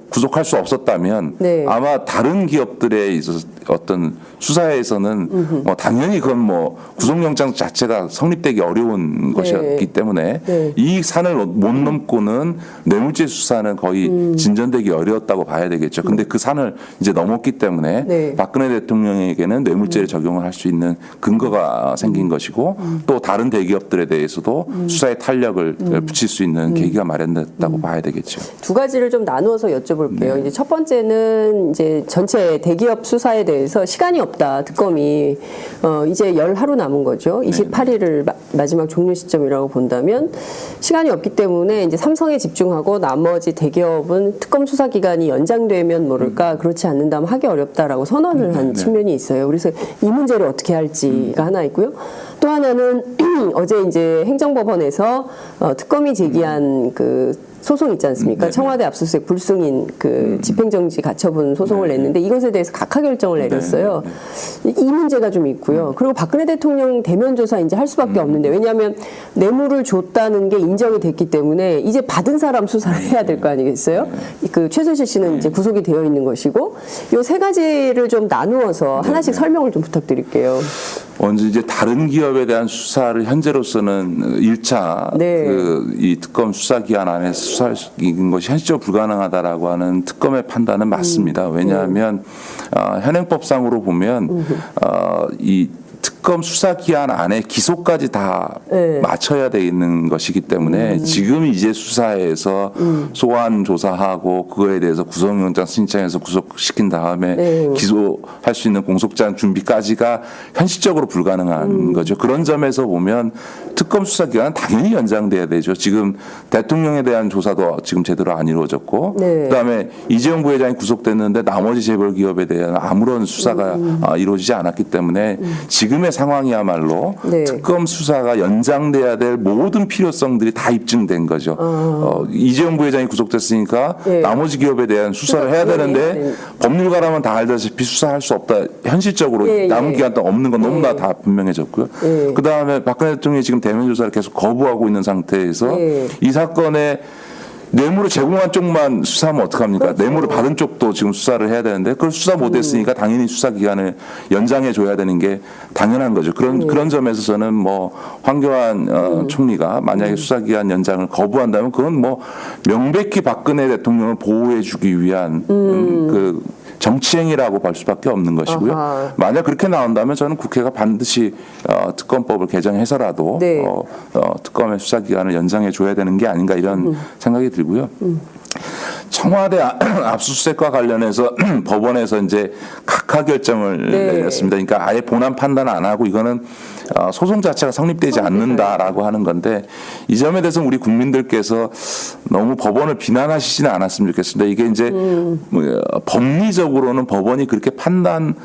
구속할 수 없었다면 아마 다른 기업들에 있어서 어떤 수사에서는 당연히 그건 구속영장 자체가 성립되기 어려운 것이었기 때문에 이 산을 못 넘고는 뇌물죄 수사는 거의 진전되기 어려웠다고 봐야 되겠죠. 근데 그 산을 이제 넘었기 때문에 박근혜 대통령에게는 뇌물죄를 적용을 할 수 있는 근거가 생긴 것이고, 또 다른 대기업들에 대해서도 수사에 탄력을 붙일 수 있는 계기가 마련됐다고 봐야 되겠죠. 두 가지를 좀 나누어서 여쭤볼게요. 이제 첫 번째는 이제 전체 대기업 수사에 대해서 시간이 없다. 특검이 이제 열 하루 남은 거죠. 28일을 마지막 종료 시점이라고 본다면 시간이 없기 때문에 이제 삼성에 집중하고 나머지 대기업은 특검 수사 기간이 연장되면 모를까, 그렇지 않는다면 하기 어렵다라고 선언을 한 측면이 있어요. 그래서 이 문제를 어떻게 할지가 하나 있고요. 또 하나는 어제 이제 행정법원에서 특검이 제기한 소송 있지 않습니까? 청와대 압수수색 불승인 집행정지 가처분 소송을 냈는데 이것에 대해서 각하 결정을 내렸어요. 이 문제가 좀 있고요. 그리고 박근혜 대통령 대면 조사 이제 할 수밖에 없는데, 왜냐하면 뇌물을 줬다는 게 인정이 됐기 때문에 이제 받은 사람 수사를 해야 될 거 아니겠어요? 최순실 씨는 이제 구속이 되어 있는 것이고, 요 세 가지를 좀 나누어서 하나씩 설명을 좀 부탁드릴게요. 먼저 이제 다른 기업에 대한 수사를 현재로서는 1차 이 특검 수사 기한 안에서 수사할 수 있는 것이 현실적으로 불가능하다라고 하는 특검의 판단은 맞습니다. 왜냐하면 현행법상으로 보면 이 특검 수사 기한 안에 기소까지 다 맞춰야 돼 있는 것이기 때문에 지금 이제 수사에서 소환 조사하고 그거에 대해서 구속영장 신청해서 구속시킨 다음에 기소할 수 있는 공소장 준비까지가 현실적으로 불가능한 거죠. 그런 점에서 보면 특검 수사 기간은 당연히 연장돼야 되죠. 지금 대통령에 대한 조사도 지금 제대로 안 이루어졌고, 그다음에 이재용 부회장이 구속됐는데 나머지 재벌 기업에 대한 아무런 수사가 이루어지지 않았기 때문에 지금의 상황이야말로 특검 수사가 연장돼야 될 모든 필요성들이 다 입증된 거죠. 이재용 부회장이 구속됐으니까 나머지 기업에 대한 수사를 해야 되는데 법률가라면 다 알다시피 수사할 수 없다. 현실적으로 남은 기간 동안 없는 건 너무나 다 분명해졌고요. 그다음에 박근혜 대통령이 지금 대면 조사를 계속 거부하고 있는 상태에서 이 사건에 뇌물을 제공한 쪽만 수사하면 어떡합니까? 그렇죠. 뇌물을 받은 쪽도 지금 수사를 해야 되는데 그걸 수사 못했으니까 당연히 수사 기간을 연장해 줘야 되는 게 당연한 거죠. 그런 점에서 저는 황교안 총리가 만약에 수사 기간 연장을 거부한다면 그건 명백히 박근혜 대통령을 보호해 주기 위한 정치행위라고 볼 수밖에 없는 것이고요. 만약 그렇게 나온다면 저는 국회가 반드시 특검법을 개정해서라도 특검의 수사 기간을 연장해 줘야 되는 게 아닌가, 이런 생각이 들고요. 청와대 압수수색과 관련해서 법원에서 이제 각하 결정을 내렸습니다. 그러니까 아예 본안 판단 안 하고 이거는 소송 자체가 성립되지 않는다라고 하는 건데, 이 점에 대해서 우리 국민들께서 너무 법원을 비난하시지는 않았으면 좋겠습니다. 이게 이제 법리적으로는 법원이 그렇게 판단할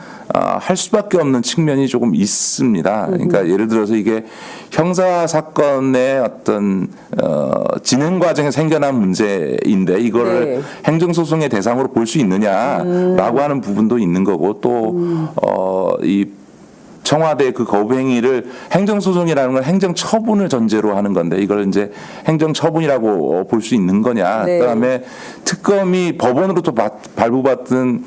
수밖에 없는 측면이 조금 있습니다. 그러니까 예를 들어서 이게 형사 사건의 어떤 진행 과정에 생겨난 문제인데 이거를 행정소송의 대상으로 볼 수 있느냐라고 하는 부분도 있는 거고, 또 이 청와대 그 거부 행위를 행정소송이라는 건 행정처분을 전제로 하는 건데 이걸 이제 행정처분이라고 볼 수 있는 거냐. 네. 그다음에 특검이 법원으로부터 발부받은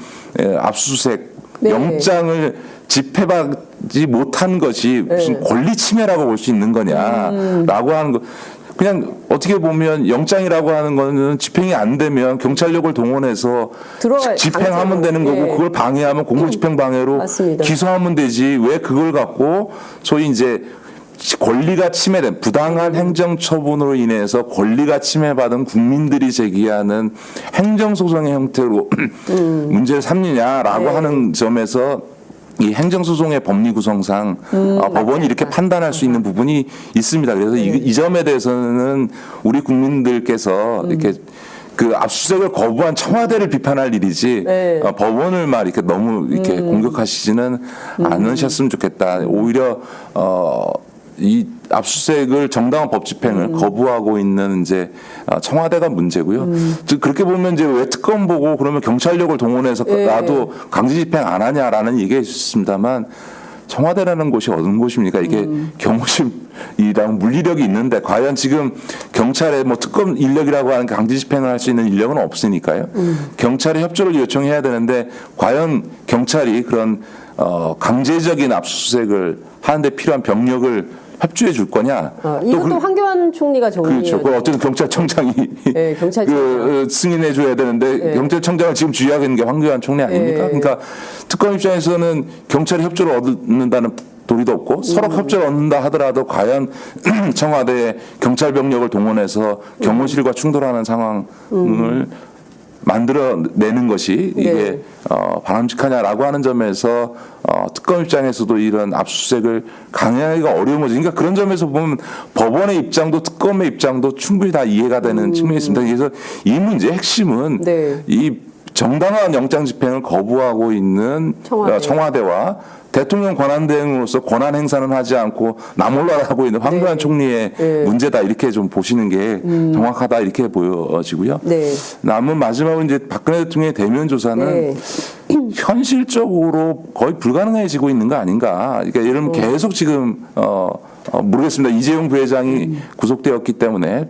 압수수색 네. 영장을 집행하지 못한 것이 무슨 네. 권리 침해라고 볼 수 있는 거냐라고 하는 거. 그냥 어떻게 보면 영장이라고 하는 거는 집행이 안 되면 경찰력을 동원해서 집행하면 되는 거고 예. 그걸 방해하면 공무집행 방해로 맞습니다. 기소하면 되지 왜 그걸 갖고 소위 이제 권리가 침해된 부당한 행정처분으로 인해서 권리가 침해받은 국민들이 제기하는 행정소송의 형태로 문제를 삼느냐라고 네. 하는 점에서 이 행정소송의 법리 구성상 법원이 이렇게 판단할 수 있는 부분이 있습니다. 그래서 이 점에 대해서는 우리 국민들께서 이렇게 그 압수수색을 거부한 청와대를 비판할 일이지 네. 법원을 막 이렇게 너무 이렇게 공격하시지는 않으셨으면 좋겠다. 오히려 이 압수수색을 정당한 법 집행을 거부하고 있는 이제 청와대가 문제고요. 즉 그렇게 보면 이제 왜 특검 보고 그러면 경찰력을 동원해서 나도 강제 집행 안 하냐라는 얘기가 있습니다만 청와대라는 곳이 어느 곳입니까? 이게 경호심이랑 물리력이 있는데 과연 지금 경찰에 뭐 특검 인력이라고 하는 강제 집행을 할 수 있는 인력은 없으니까요. 경찰의 협조를 요청해야 되는데 과연 경찰이 그런 강제적인 압수수색을 하는데 필요한 병력을 협조해 줄 거냐? 이것도 황교안 총리가 정리해야 그렇죠. 그 어쨌든 경찰청장이 네, 경찰청장. 승인해 줘야 되는데 네. 경찰청장을 지금 지휘하고 있는 게 황교안 총리 아닙니까? 네. 그러니까 특검 입장에서는 경찰의 협조를 얻는다는 도리도 없고 서로 협조를 얻는다 하더라도 과연 청와대의 경찰 병력을 동원해서 경호실과 충돌하는 상황을 만들어내는 것이 이게 네. 바람직하냐라고 하는 점에서 특검 입장에서도 이런 압수수색을 강행하기가 어려운 거죠. 그러니까 그런 점에서 보면 법원의 입장도 특검의 입장도 충분히 다 이해가 되는 측면이 있습니다. 그래서 이 문제의 핵심은 네. 이 정당한 영장 집행을 거부하고 있는 청와대와 대통령 권한대행으로서 권한 행사는 하지 않고 나몰라라 고 있는 황교안 총리의 문제다 이렇게 좀 보시는 게 정확하다 이렇게 보여지고요. 네. 남은 마지막으로 이제 박근혜 대통령의 대면 조사는 현실적으로 거의 불가능해지고 있는 거 아닌가. 그러니까 예를 들면 계속 지금 모르겠습니다. 이재용 부회장이 구속되었기 때문에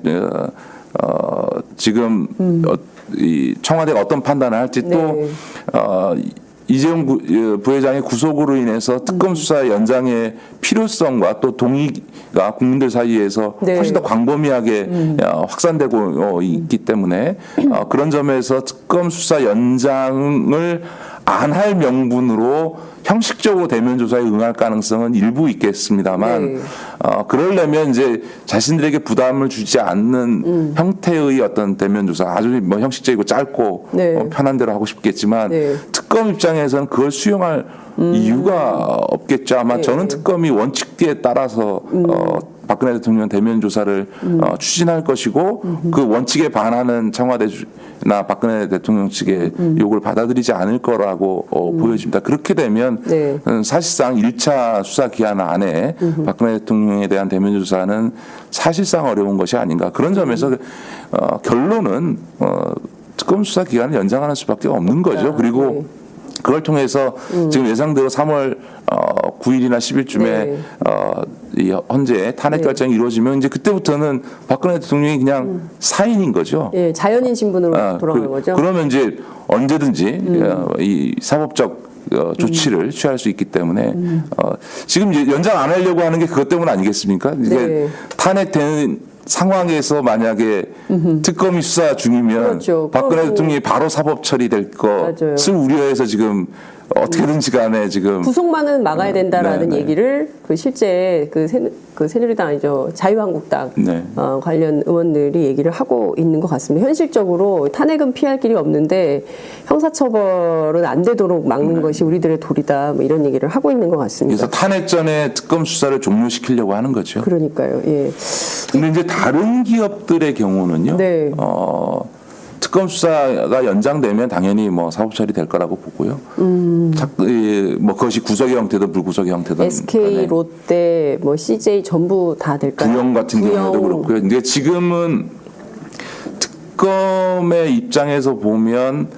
지금 이 청와대가 어떤 판단을 할지 또 이재용 부회장의 구속으로 인해서 특검 수사 연장의 필요성과 또 동의가 국민들 사이에서 훨씬 더 광범위하게 확산되고 있기 때문에 그런 점에서 특검 수사 연장을 안 할 명분으로 형식적으로 대면 조사에 응할 가능성은 일부 있겠습니다만 그러려면 이제 자신들에게 부담을 주지 않는 형태의 어떤 대면 조사 아주 뭐 형식적이고 짧고 편한 대로 하고 싶겠지만 특검 입장에서는 그걸 수용할 이유가 없겠죠. 아마 저는 특검이 원칙에 따라서 박근혜 대통령 대면 조사를 추진할 것이고 그 원칙에 반하는 청와대나 박근혜 대통령 측의 요구를 받아들이지 않을 거라고 보여집니다. 그렇게 되면 사실상 1차 수사 기한 안에 박근혜 대통령에 대한 대면 조사는 사실상 어려운 것이 아닌가. 그런 점에서 결론은 특검 수사 기간을 연장하는 수밖에 없는 거죠. 그리고 그걸 통해서 지금 예상대로 3월 9일이나 10일쯤에 이 헌재 탄핵 결정이 이루어지면 이제 그때부터는 박근혜 대통령이 그냥 사인인 거죠. 예, 자연인 신분으로 돌아가는 거죠. 그러면 이제 언제든지 이 사법적 조치를 취할 수 있기 때문에 지금 이제 연장 안 하려고 하는 게 그것 때문 아니겠습니까? 이게 탄핵되는 상황에서 만약에 특검이 수사 중이면 박근혜 대통령이 바로 사법 처리될 것을 우려해서 지금 어떻게든지 간에 지금 구속만은 막아야 된다라는 얘기를 그 실제 그 새누리당 아니죠 자유한국당 관련 의원들이 얘기를 하고 있는 것 같습니다. 현실적으로 탄핵은 피할 길이 없는데 형사처벌은 안 되도록 막는 것이 우리들의 도리다 뭐 이런 얘기를 하고 있는 것 같습니다. 그래서 탄핵 전에 특검 수사를 종료시키려고 하는 거죠. 그러니까요. 예. 근데 이제 다른 기업들의 경우는요. 특검 수사가 연장되면 당연히 뭐 사법 처리될 거라고 보고요. 뭐 그것이 구속의 형태든 불구속의 형태든 SK, 롯데, 뭐 CJ 전부 다 될까요? 구형 같은 경우도 그렇고요. 근데 지금은 특검의 입장에서 보면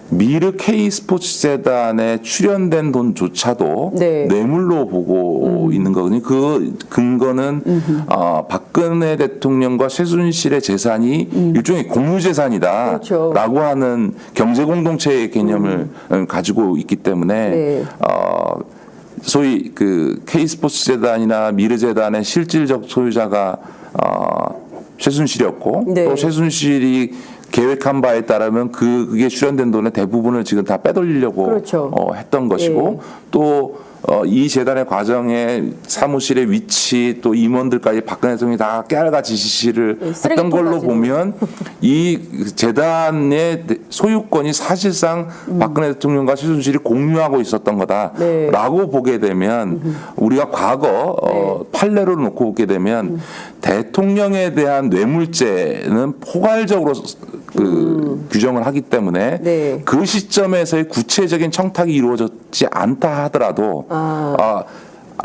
미르 K 스포츠 재단에 출연된 돈조차도 네. 뇌물로 보고 있는 거거든요. 그 근거는 박근혜 대통령과 최순실의 재산이 일종의 공유 재산이다라고 그렇죠. 하는 경제 공동체의 개념을 가지고 있기 때문에 네. 소위 그 K 스포츠 재단이나 미르 재단의 실질적 소유자가 최순실이었고 네. 또 최순실이 계획한 바에 따르면 그게 출연된 돈의 대부분을 지금 다 빼돌리려고 그렇죠. 했던 것이고 또 이 재단의 과정에 사무실의 위치 또 임원들까지 박근혜 대통령이 다 깨알같이 지시를 했던 걸로 보면 이 재단의 소유권이 사실상 박근혜 대통령과 최순실이 공유하고 있었던 거다라고 네. 보게 되면 우리가 과거 판례로 놓고 보게 되면 대통령에 대한 뇌물죄는 포괄적으로 규정을 하기 때문에 네. 그 시점에서의 구체적인 청탁이 이루어졌지 않다 하더라도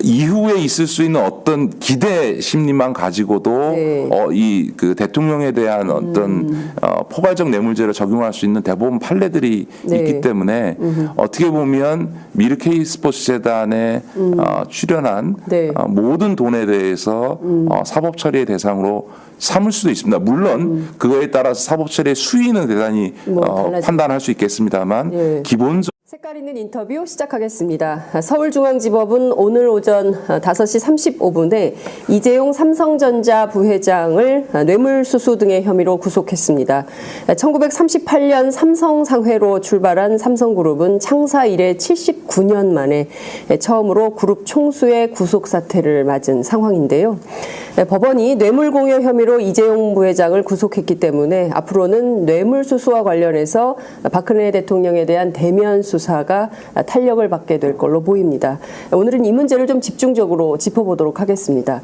이후에 있을 수 있는 어떤 기대 심리만 가지고도 네. 이 그 대통령에 대한 어떤 포괄적 뇌물죄를 적용할 수 있는 대법원 판례들이 네. 있기 때문에 어떻게 보면 미르 K 스포츠 재단에 출연한 네. 모든 돈에 대해서 사법 처리의 대상으로 삼을 수도 있습니다. 물론 그거에 따라서 사법 처리의 수위는 대단히 판단할 수 있겠습니다만 네. 기본적으로 색깔 있는 인터뷰 시작하겠습니다. 서울중앙지법은 오늘 오전 5시 35분에 이재용 삼성전자 부회장을 뇌물수수 등의 혐의로 구속했습니다. 1938년 삼성상회로 출발한 삼성그룹은 창사 이래 79년 만에 처음으로 그룹 총수의 구속 사태를 맞은 상황인데요. 법원이 뇌물공여 혐의로 이재용 부회장을 구속했기 때문에 앞으로는 뇌물수수와 관련해서 박근혜 대통령에 대한 대면 수사가 탄력을 받게 될 걸로 보입니다. 오늘은 이 문제를 좀 집중적으로 짚어보도록 하겠습니다.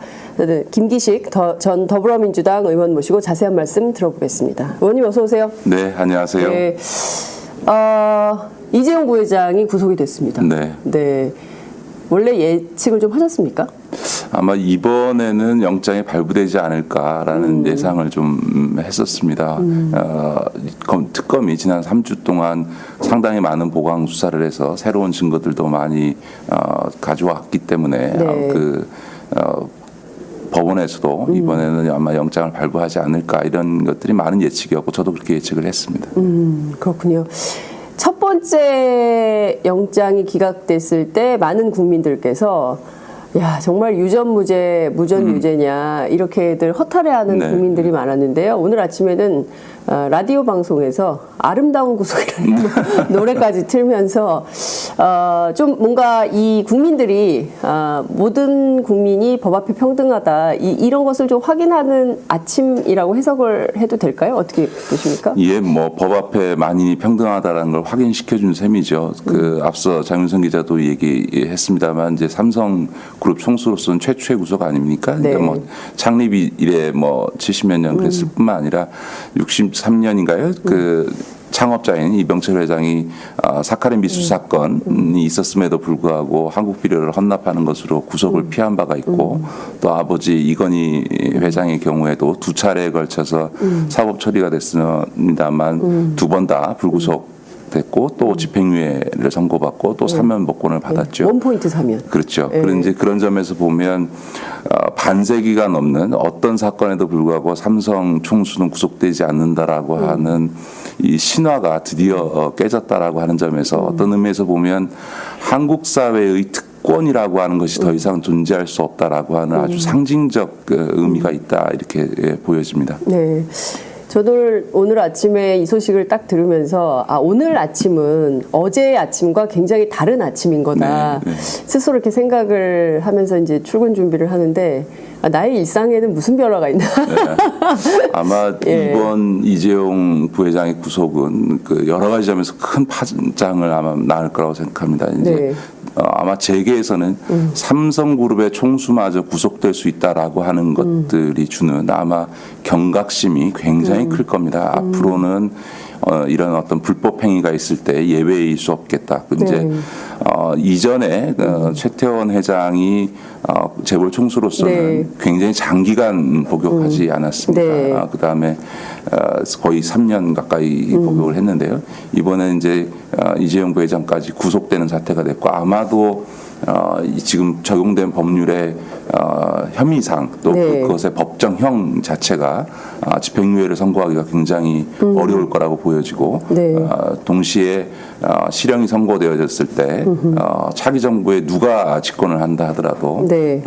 김기식 전 더불어민주당 의원 모시고 자세한 말씀 들어보겠습니다. 의원님 어서 오세요. 네, 안녕하세요. 네, 이재용 부회장이 구속이 됐습니다. 네. 네. 원래 예측을 좀 하셨습니까? 아마 이번에는 영장이 발부되지 않을까라는 예상을 좀 했었습니다. 특검이 지난 3주 동안 상당히 많은 보강 수사를 해서 새로운 증거들도 많이 가져왔기 때문에 네. 법원에서도 이번에는 아마 영장을 발부하지 않을까 이런 것들이 많은 예측이었고 저도 그렇게 예측을 했습니다. 그렇군요. 첫 번째 영장이 기각됐을 때 많은 국민들께서 야 정말 유전무죄 무전유죄냐 이렇게들 허탈해하는 네. 국민들이 많았는데요. 오늘 아침에는 라디오 방송에서 아름다운 구속이라는 노래까지 틀면서 좀 뭔가 이 국민들이 모든 국민이 법 앞에 평등하다 이런 것을 좀 확인하는 아침이라고 해석을 해도 될까요? 어떻게 보십니까? 예, 뭐 법 앞에 만인이 평등하다라는 걸 확인시켜준 셈이죠. 앞서 장윤선 기자도 얘기했습니다만 이제 삼성그룹 총수로서는 최초의 구속 아닙니까? 네. 그러니까 뭐 창립 이래 뭐 70몇 년 그랬을 뿐만 아니라 63년인가요? 그 창업자인 이병철 회장이 사카린 미수 사건이 있었음에도 불구하고 한국 비료를 헌납하는 것으로 구속을 피한 바가 있고 또 아버지 이건희 회장의 경우에도 두 차례에 걸쳐서 사법 처리가 됐습니다만 두 번 다 불구속 됐고 또 집행유예를 선고받고 또 사면 복권을 받았죠. 원포인트 사면. 그렇죠. 그런데 그런 점에서 보면 반세기가 넘는 어떤 사건에도 불구하고 삼성 총수는 구속되지 않는다라고 하는 이 신화가 드디어 깨졌다라고 하는 점에서 어떤 의미에서 보면 한국 사회의 특권이라고 하는 것이 더 이상 존재할 수 없다라고 하는 아주 상징적 의미가 있다 이렇게 보여집니다. 네. 저도 오늘 아침에 이 소식을 딱 들으면서 오늘 아침은 어제의 아침과 굉장히 다른 아침인 거다. 네, 네. 스스로 이렇게 생각을 하면서 이제 출근 준비를 하는데 나의 일상에는 무슨 변화가 있나. 네. 아마 예. 이번 이재용 부회장의 구속은 여러 가지 점에서 큰 파장을 아마 낳을 거라고 생각합니다. 이제 네. 아마 재계에서는 삼성그룹의 총수마저 구속될 수 있다라고 하는 것들이 주는 아마 경각심이 굉장히 클 겁니다. 앞으로는 이런 어떤 불법 행위가 있을 때 예외일 수 없겠다. 이제 네. 이전에 최태원 회장이 재벌 총수로서는 네. 굉장히 장기간 복역하지 않았습니까? 네. 그다음에 거의 3년 가까이 복역을 했는데요. 이번에 이제 이재용 부회장까지 구속되는 사태가 됐고 아마도 지금 적용된 법률의 혐의상 또 네. 그것의 법정형 자체가 집행유예를 선고하기가 굉장히 어려울 거라고 보여지고 네. 동시에 실형이 선고되어졌을 때 차기 정부에 누가 집권을 한다 하더라도 네.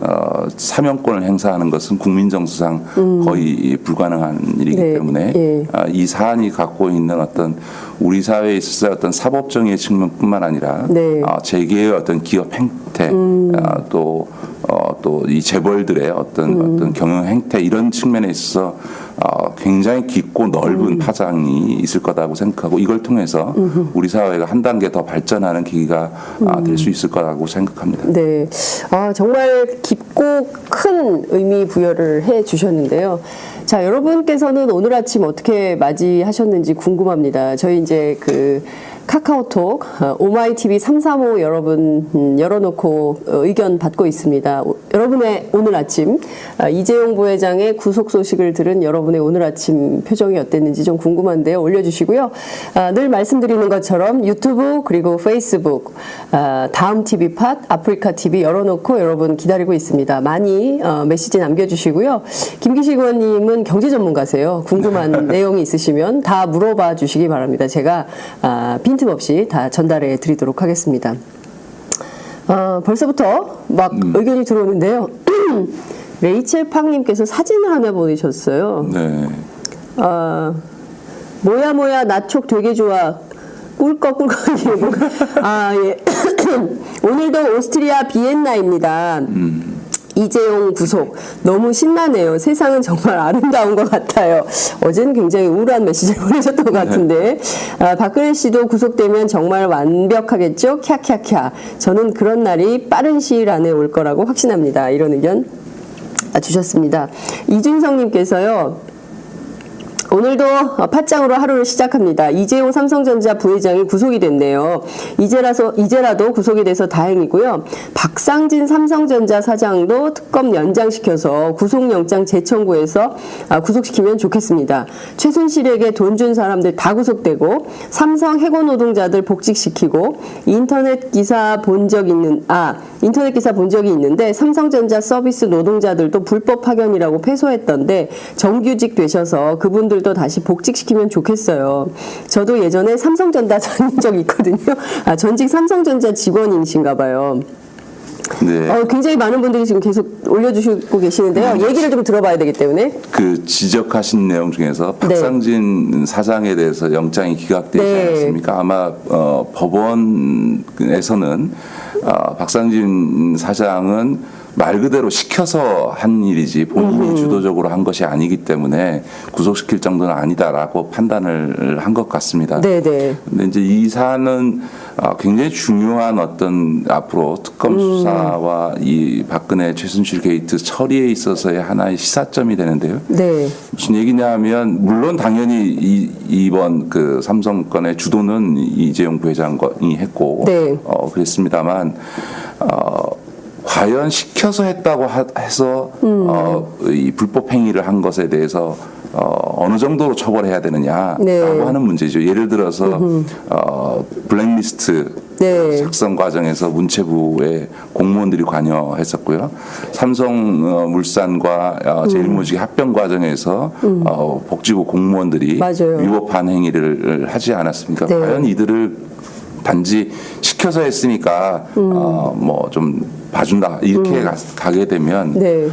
사면권을 행사하는 것은 국민정서상 거의 불가능한 일이기 네. 때문에 예. 이 사안이 갖고 있는 어떤 우리 사회에 있어서 어떤 사법정의의 측면뿐만 아니라 네. 재계의 어떤 기업 행태 또 이 재벌들의 어떤 경영 행태 이런 측면에 있어서 굉장히 깊고 넓은 파장이 있을 거라고 생각하고 이걸 통해서 우리 사회가 한 단계 더 발전하는 계기가 될 수 있을 거라고 생각합니다. 네. 정말 깊고 큰 의미 부여를 해 주셨는데요. 자, 여러분께서는 오늘 아침 어떻게 맞이하셨는지 궁금합니다. 저희 이제 그 카카오톡 오마이TV 335 여러분 열어놓고 의견 받고 있습니다. 여러분의 오늘 아침 이재용 부회장의 구속 소식을 들은 여러분의 오늘 아침 표정이 어땠는지 좀 궁금한데요. 올려주시고요. 늘 말씀드리는 것처럼 유튜브 그리고 페이스북 다음 TV 팟 아프리카 TV 열어놓고 여러분 기다리고 있습니다. 많이 메시지 남겨주시고요. 김기식 의원님은 경제 전문가세요. 궁금한 내용이 있으시면 다 물어봐 주시기 바랍니다. 제가 빈틈없이 다 전달해 드리도록 하겠습니다. 벌써부터 막 의견이 들어오는데요. 레이첼 팡님께서 사진을 하나 보내셨어요. 네. 뭐야 나촉 되게 좋아. 꿀꺽꿀꺽. 예. 오늘도 오스트리아 비엔나입니다. 이재용 구속 너무 신나네요. 세상은 정말 아름다운 것 같아요. 어제는 굉장히 우울한 메시지를 보내셨던 것 같은데 박근혜 씨도 구속되면 정말 완벽하겠죠? 캬캬캬. 저는 그런 날이 빠른 시일 안에 올 거라고 확신합니다. 이런 의견 주셨습니다. 이준성님께서요. 오늘도 팟짱으로 하루를 시작합니다. 이재용 삼성전자 부회장이 구속이 됐네요. 이제라도 구속이 돼서 다행이고요. 박상진 삼성전자 사장도 특검 연장시켜서 구속영장 재청구해서 구속시키면 좋겠습니다. 최순실에게 돈 준 사람들 다 구속되고 삼성 해고 노동자들 복직시키고 인터넷 기사 본 적이 있는데 삼성전자 서비스 노동자들도 불법 파견이라고 패소했던데 정규직 되셔서 그분들도 다시 복직시키면 좋겠어요. 저도 예전에 삼성전자 다닌 적이 있거든요. 전직 삼성전자 직원이신가 봐요. 네. 굉장히 많은 분들이 지금 계속 올려주시고 계시는데요. 얘기를 좀 들어봐야 되기 때문에. 그 지적하신 내용 중에서 박상진 사장에 대해서 영장이 기각되지 않았습니까? 아마 법원에서는 박상진 사장은 말 그대로 시켜서 한 일이지 본인이 주도적으로 한 것이 아니기 때문에 구속시킬 정도는 아니다라고 판단을 한 것 같습니다. 네네. 근데 이제 이 사안은 굉장히 중요한 어떤 앞으로 특검 수사와 이 박근혜 최순실 게이트 처리에 있어서의 하나의 시사점이 되는데요. 네. 무슨 얘기냐면 물론 당연히 이번 그 삼성 건의 주도는 이재용 부회장이 했고 네. 그랬습니다만 과연 시켜서 했다고 해서 이 불법 행위를 한 것에 대해서 어느 정도로 처벌해야 되느냐라고 네. 하는 문제죠. 예를 들어서 블랙리스트 네. 작성 과정에서 문체부의 공무원들이 관여했었고요. 삼성물산과 제일모직 합병 과정에서 복지부 공무원들이 맞아요. 위법한 행위를 하지 않았습니까? 네. 과연 이들을 단지 시켜서 했으니까 뭐 좀 봐준다 이렇게 가게 되면 네.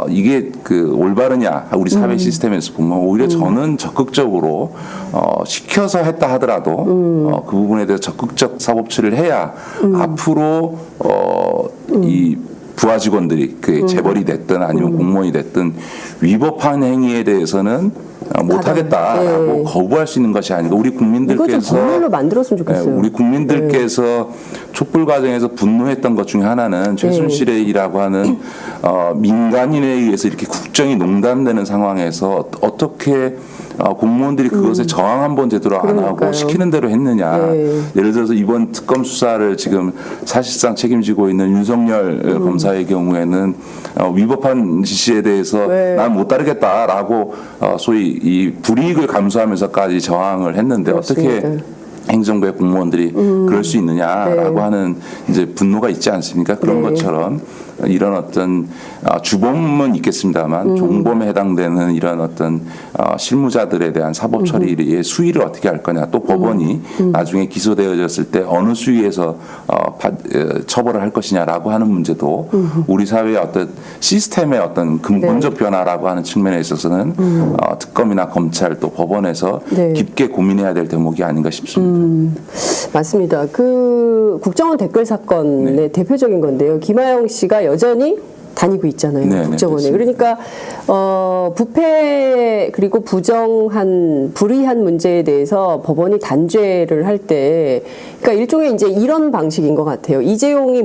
이게 그 올바르냐 우리 사회 시스템에서 보면 오히려 저는 적극적으로 시켜서 했다 하더라도 그 부분에 대해서 적극적 사법 처리를 해야 앞으로 이 부하 직원들이 그 재벌이 됐든 아니면 공무원이 됐든 위법한 행위에 대해서는 못하겠다라고 네. 거부할 수 있는 것이 아니고 우리 이거 좀 국민들께서 법률로 만들었으면 좋겠어요. 우리 국민들께서 촛불 과정에서 분노했던 것 중에 하나는 최순실의 일이라고 하는 민간인에 의해서 이렇게 국정이 농단되는 상황에서 어떻게 공무원들이 그것에 저항 한번 제대로 안 하고 그러니까요. 시키는 대로 했느냐. 네. 예를 들어서 이번 특검 수사를 지금 사실상 책임지고 있는 윤석열 검사의 경우에는 위법한 지시에 대해서 네. 난 못 따르겠다라고 소위 이 불이익을 감수하면서까지 저항을 했는데 그렇습니다. 어떻게 행정부의 공무원들이 그럴 수 있느냐라고 네. 하는 이제 분노가 있지 않습니까? 그런 네. 것처럼 이런 어떤 주범은 있겠습니다만 종범에 해당되는 이런 어떤 실무자들에 대한 사법 처리의 수위를 어떻게 할 거냐, 또 법원이 나중에 기소되어졌을 때 어느 수위에서 처벌을 할 것이냐라고 하는 문제도 우리 사회의 어떤 시스템의 어떤 근본적 변화라고 하는 측면에 있어서는 특검이나 검찰 또 법원에서 네. 깊게 고민해야 될 대목이 아닌가 싶습니다. 맞습니다. 그 국정원 댓글 사건의 네. 대표적인 건데요. 김하영 씨가 여전히 다니고 있잖아요. 네, 국정원에. 네, 그러니까 부패 그리고 불이한 문제에 대해서 법원이 단죄를 할 때, 그러니까 일종의 이제 이런 방식인 것 같아요. 이재용이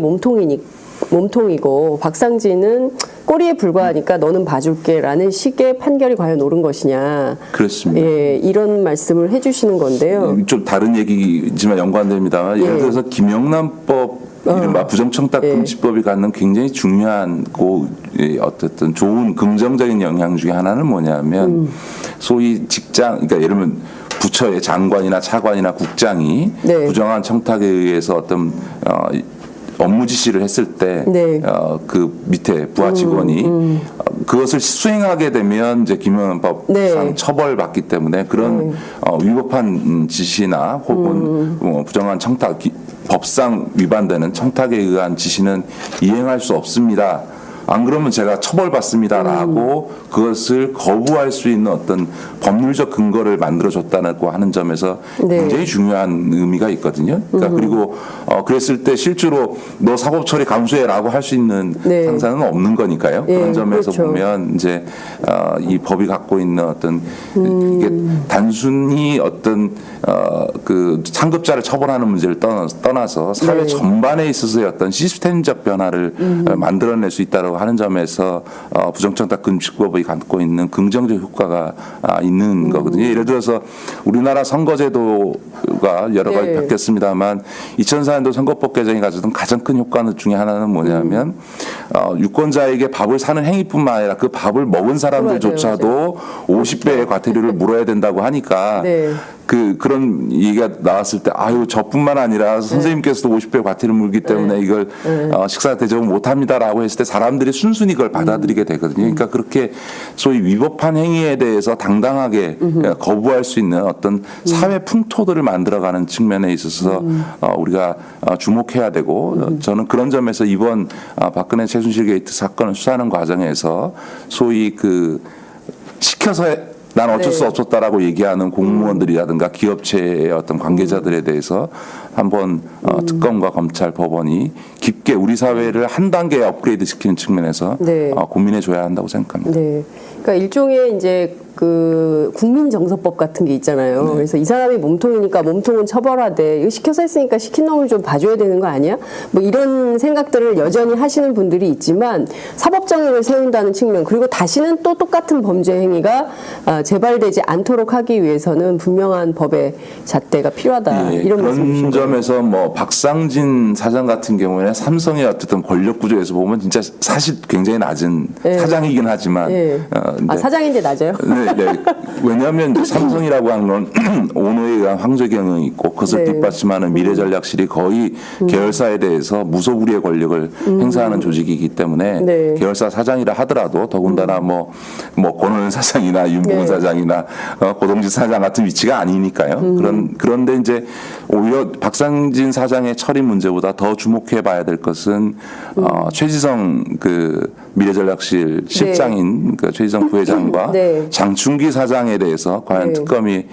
몸통이고 박상진은 꼬리에 불과하니까 너는 봐줄게라는 식의 판결이 과연 옳은 것이냐. 그렇습니다. 예, 이런 말씀을 해주시는 건데요. 좀 다른 얘기지만 연관됩니다만 예를 들어서 김영란법 이른바 부정청탁금지법이 갖는 굉장히 중요한 어쨌든 좋은 긍정적인 영향 중에 하나는 뭐냐면 소위 직장, 그러니까 예를 들면 부처의 장관이나 차관이나 국장이 네. 부정한 청탁에 의해서 어떤 업무 지시를 했을 때 네. 그 밑에 부하 직원이 그것을 수행하게 되면 이제 김영란법상 네. 처벌받기 때문에 그런 위법한 지시나 혹은 부정한 청탁 법상 위반되는 청탁에 의한 지시는 이행할 수 없습니다. 안 그러면 제가 처벌받습니다라고 그것을 거부할 수 있는 어떤 법률적 근거를 만들어줬다고 하는 점에서 네. 굉장히 중요한 의미가 있거든요. 그러니까 그리고 그랬을 때 실제로 너 사법 처리 감수해라고 할 수 있는 네. 상사는 없는 거니까요. 예, 그런 점에서 그렇죠. 보면 이제 이 법이 갖고 있는 어떤 이게 단순히 어떤 그 상급자를 처벌하는 문제를 떠나서 사회 네. 전반에 있어서의 어떤 시스템적 변화를 만들어낼 수 있다고 하는 점에서 부정청탁금지법이 갖고 있는 긍정적 효과가 있는 거거든요. 예를 들어서 우리나라 선거제도가 여러 가지 네. 바뀌었습니다만 2004년도 선거법 개정이 가졌던 가장 큰 효과 중에 하나는 뭐냐면 유권자에게 밥을 사는 행위뿐만 아니라 그 밥을 먹은 사람들조차도 50배의 과태료를 물어야 된다고 하니까 네. 그런 얘기가 나왔을 때 아유 저뿐만 아니라 선생님께서도 50배 과태료 물기 때문에 이걸 식사 대접을 못합니다라고 했을 때 사람들이 순순히 그걸 받아들이게 되거든요. 그러니까 그렇게 소위 위법한 행위에 대해서 당당하게 거부할 수 있는 어떤 사회 풍토들을 만들어가는 측면에 있어서 우리가 주목해야 되고 저는 그런 점에서 이번 박근혜 최순실 게이트 사건을 수사하는 과정에서 소위 그 시켜서 난 어쩔 수 네. 없었다라고 얘기하는 공무원들이라든가 기업체의 어떤 관계자들에 대해서 한번 특검과 검찰, 법원이 깊게 우리 사회를 한 단계 업그레이드 시키는 측면에서 네. 고민해 줘야 한다고 생각합니다. 네. 그러니까 일종의 이제 그 국민정서법 같은 게 있잖아요. 네. 그래서 이 사람이 몸통이니까 몸통은 처벌하되 이거 시켜서 했으니까 시킨 놈을 좀 봐줘야 되는 거 아니야? 뭐 이런 생각들을 여전히 하시는 분들이 있지만 사법정의를 세운다는 측면 그리고 다시는 또 똑같은 범죄 행위가 재발되지 않도록 하기 위해서는 분명한 법의 잣대가 필요하다. 예, 이런 그런 말씀이신 거예요. 점에서 뭐 박상진 사장 같은 경우에는 삼성의 어쨌든 권력 구조에서 보면 진짜 사실 굉장히 낮은 네. 사장이긴 하지만 예. 근데 사장인데 낮아요? 네, 네. 왜냐하면 이제 삼성이라고 하는 건 오너에 의한 황제 경영이 있고 그것을 네. 뒷받침하는 미래전략실이 거의 계열사에 대해서 무소불위의 권력을 행사하는 조직이기 때문에 네. 계열사 사장이라 하더라도 더군다나 뭐 권원현 사장이나 윤봉 네. 사장이나 고동진 사장 같은 위치가 아니니까요. 그런데 이제 오히려 박상진 사장의 처리 문제보다 더 주목해봐야 될 것은 최지성 그 미래전략실 실장인 그 최지성 부회장과 네. 장충기 사장에 대해서 과연 네. 특검이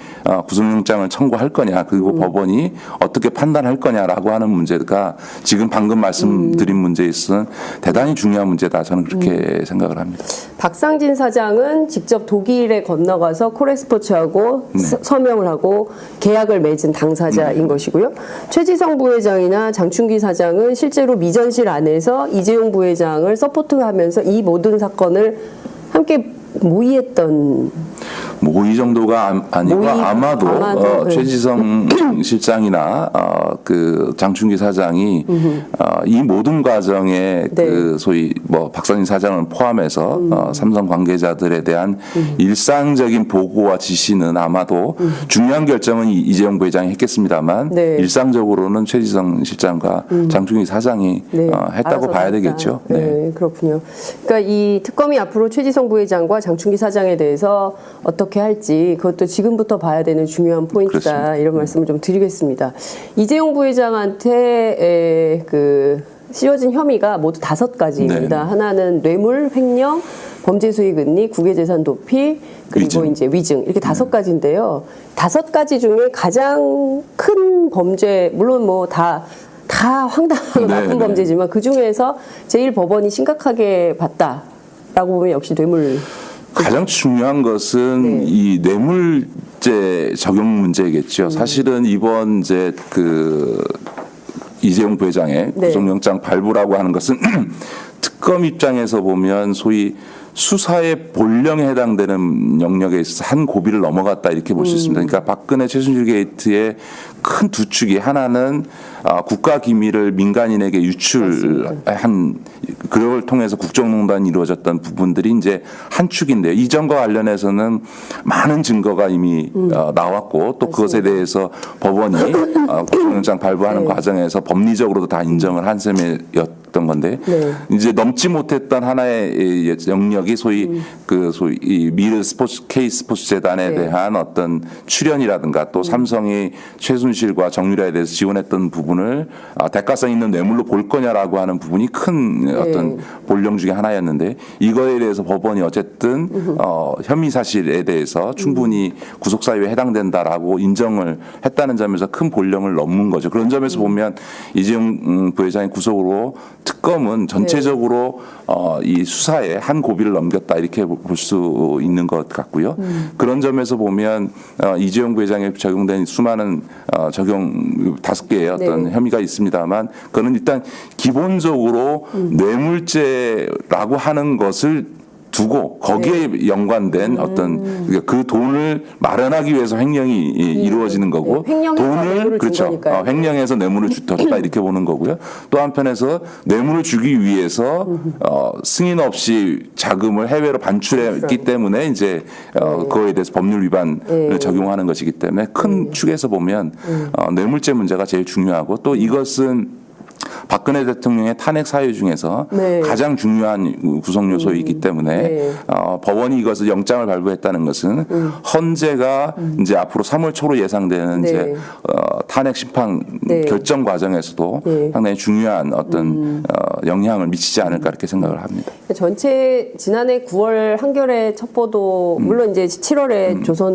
구속영장을 청구할 거냐 그리고 법원이 어떻게 판단할 거냐라고 하는 문제가 지금 방금 말씀드린 문제에 있어서는 대단히 중요한 문제다 저는 그렇게 생각을 합니다. 박상진 사장은 직접 독일에 건너가서 코레스포츠하고 서명을 하고 계약을 맺은 당사자인 것이고요. 최지성 부회장이나 장충기 사장은 실제로 미전실 안에서 이재용 부회장을 서포트하면서 이 모든 사건을 함께 모의했던 뭐 이 정도가 아니고 아마도 네. 최지성 실장이나 그 장충기 사장이 이 모든 과정에 네. 그 소위 뭐 박선희 사장을 포함해서 삼성 관계자들에 대한 일상적인 보고와 지시는 아마도 중요한 결정은 이재용 부회장이 했겠습니다만 네. 일상적으로는 최지성 실장과 장충기 사장이 네. 했다고 봐야 되겠죠. 네. 네, 그렇군요. 그러니까 이 특검이 앞으로 최지성 부회장과 장충기 사장에 대해서 어떻게 할지 그것도 지금부터 봐야 되는 중요한 포인트다. 그렇습니다. 이런 말씀을 좀 드리겠습니다. 이재용 부회장한테 그 씌워진 혐의가 모두 5가지입니다. 네. 하나는 뇌물, 횡령, 범죄 수익 은닉, 국외재산 도피, 그리고 위증. 이제 위증 이렇게 5가지인데요. 5가지 중에 가장 큰 범죄, 물론 뭐 다 황당하고 나쁜 네. 범죄지만 그 중에서 제일 법원이 심각하게 봤다라고 보면 역시 뇌물. 가장 중요한 것은 네. 이 뇌물죄 적용 문제겠죠. 사실은 이번 이제 그 이재용 부회장의 네. 구속영장 발부라고 하는 것은 특검 입장에서 보면 소위 수사의 본령에 해당되는 영역에 있어서 한 고비를 넘어갔다 이렇게 볼 수 있습니다. 그러니까 박근혜 최순실 게이트의 큰 두 축이 하나는 국가 기밀을 민간인에게 유출한 그걸 통해서 국정농단이 이루어졌던 부분들이 이제 한 축인데요. 이전과 관련해서는 많은 증거가 이미 나왔고 또 그것에 대해서 법원이 구속영장 발부하는 네. 과정에서 법리적으로도 다 인정을 한 셈이었던 건데 네. 이제 넘지 못했던 하나의 영역이 소위 그 소위 이 미르 스포츠 K 스포츠 재단에 네. 대한 어떤 출연이라든가 또 삼성이 최순실과 정유라에 대해서 지원했던 부분을 대가성 있는 뇌물로 볼 거냐라고 하는 부분이 큰 어떤 본령 중에 하나였는데 이거에 대해서 법원이 어쨌든 혐의 사실에 대해서 충분히 구속 사유에 해당된다라고 인정을 했다는 점에서 큰 본령을 넘는 거죠. 그런 점에서 보면 이재용 부회장의 구속으로 특검은 전체적으로 이 수사에 한 고비를 넘겼다 이렇게 볼 수 있는 것 같고요. 그런 점에서 보면 이재용 부회장에 적용된 수많은 적용 5개의 어떤 네. 혐의가 있습니다만 그거는 일단 기본적으로 뇌물죄라고 하는 것을 두고 거기에 연관된 어떤 그 돈을 마련하기 위해서 횡령이 이루어지는 거고 네. 횡령해서 뇌물을 준 그렇죠. 거니까요. 횡령해서 뇌물을 줬다 이렇게 보는 거고요. 또 한편에서 뇌물을 주기 위해서 승인 없이 자금을 해외로 반출했기 때문에 이제 그거에 대해서 법률 위반을 적용하는 것이기 때문에 큰 축에서 보면 뇌물죄 문제가 제일 중요하고 또 이것은 박근혜 대통령의 탄핵 사유 중에서 네. 가장 중요한 구성 요소이기 때문에 네. 법원이 이것을 영장을 발부했다는 것은 헌재가 이제 앞으로 3월 초로 예상되는 네. 이제 탄핵 심판 네. 결정 과정에서도 네. 상당히 중요한 어떤 영향을 미치지 않을까 이렇게 생각을 합니다. 전체 지난해 9월 한겨레 첩보도 물론 이제 7월에 조선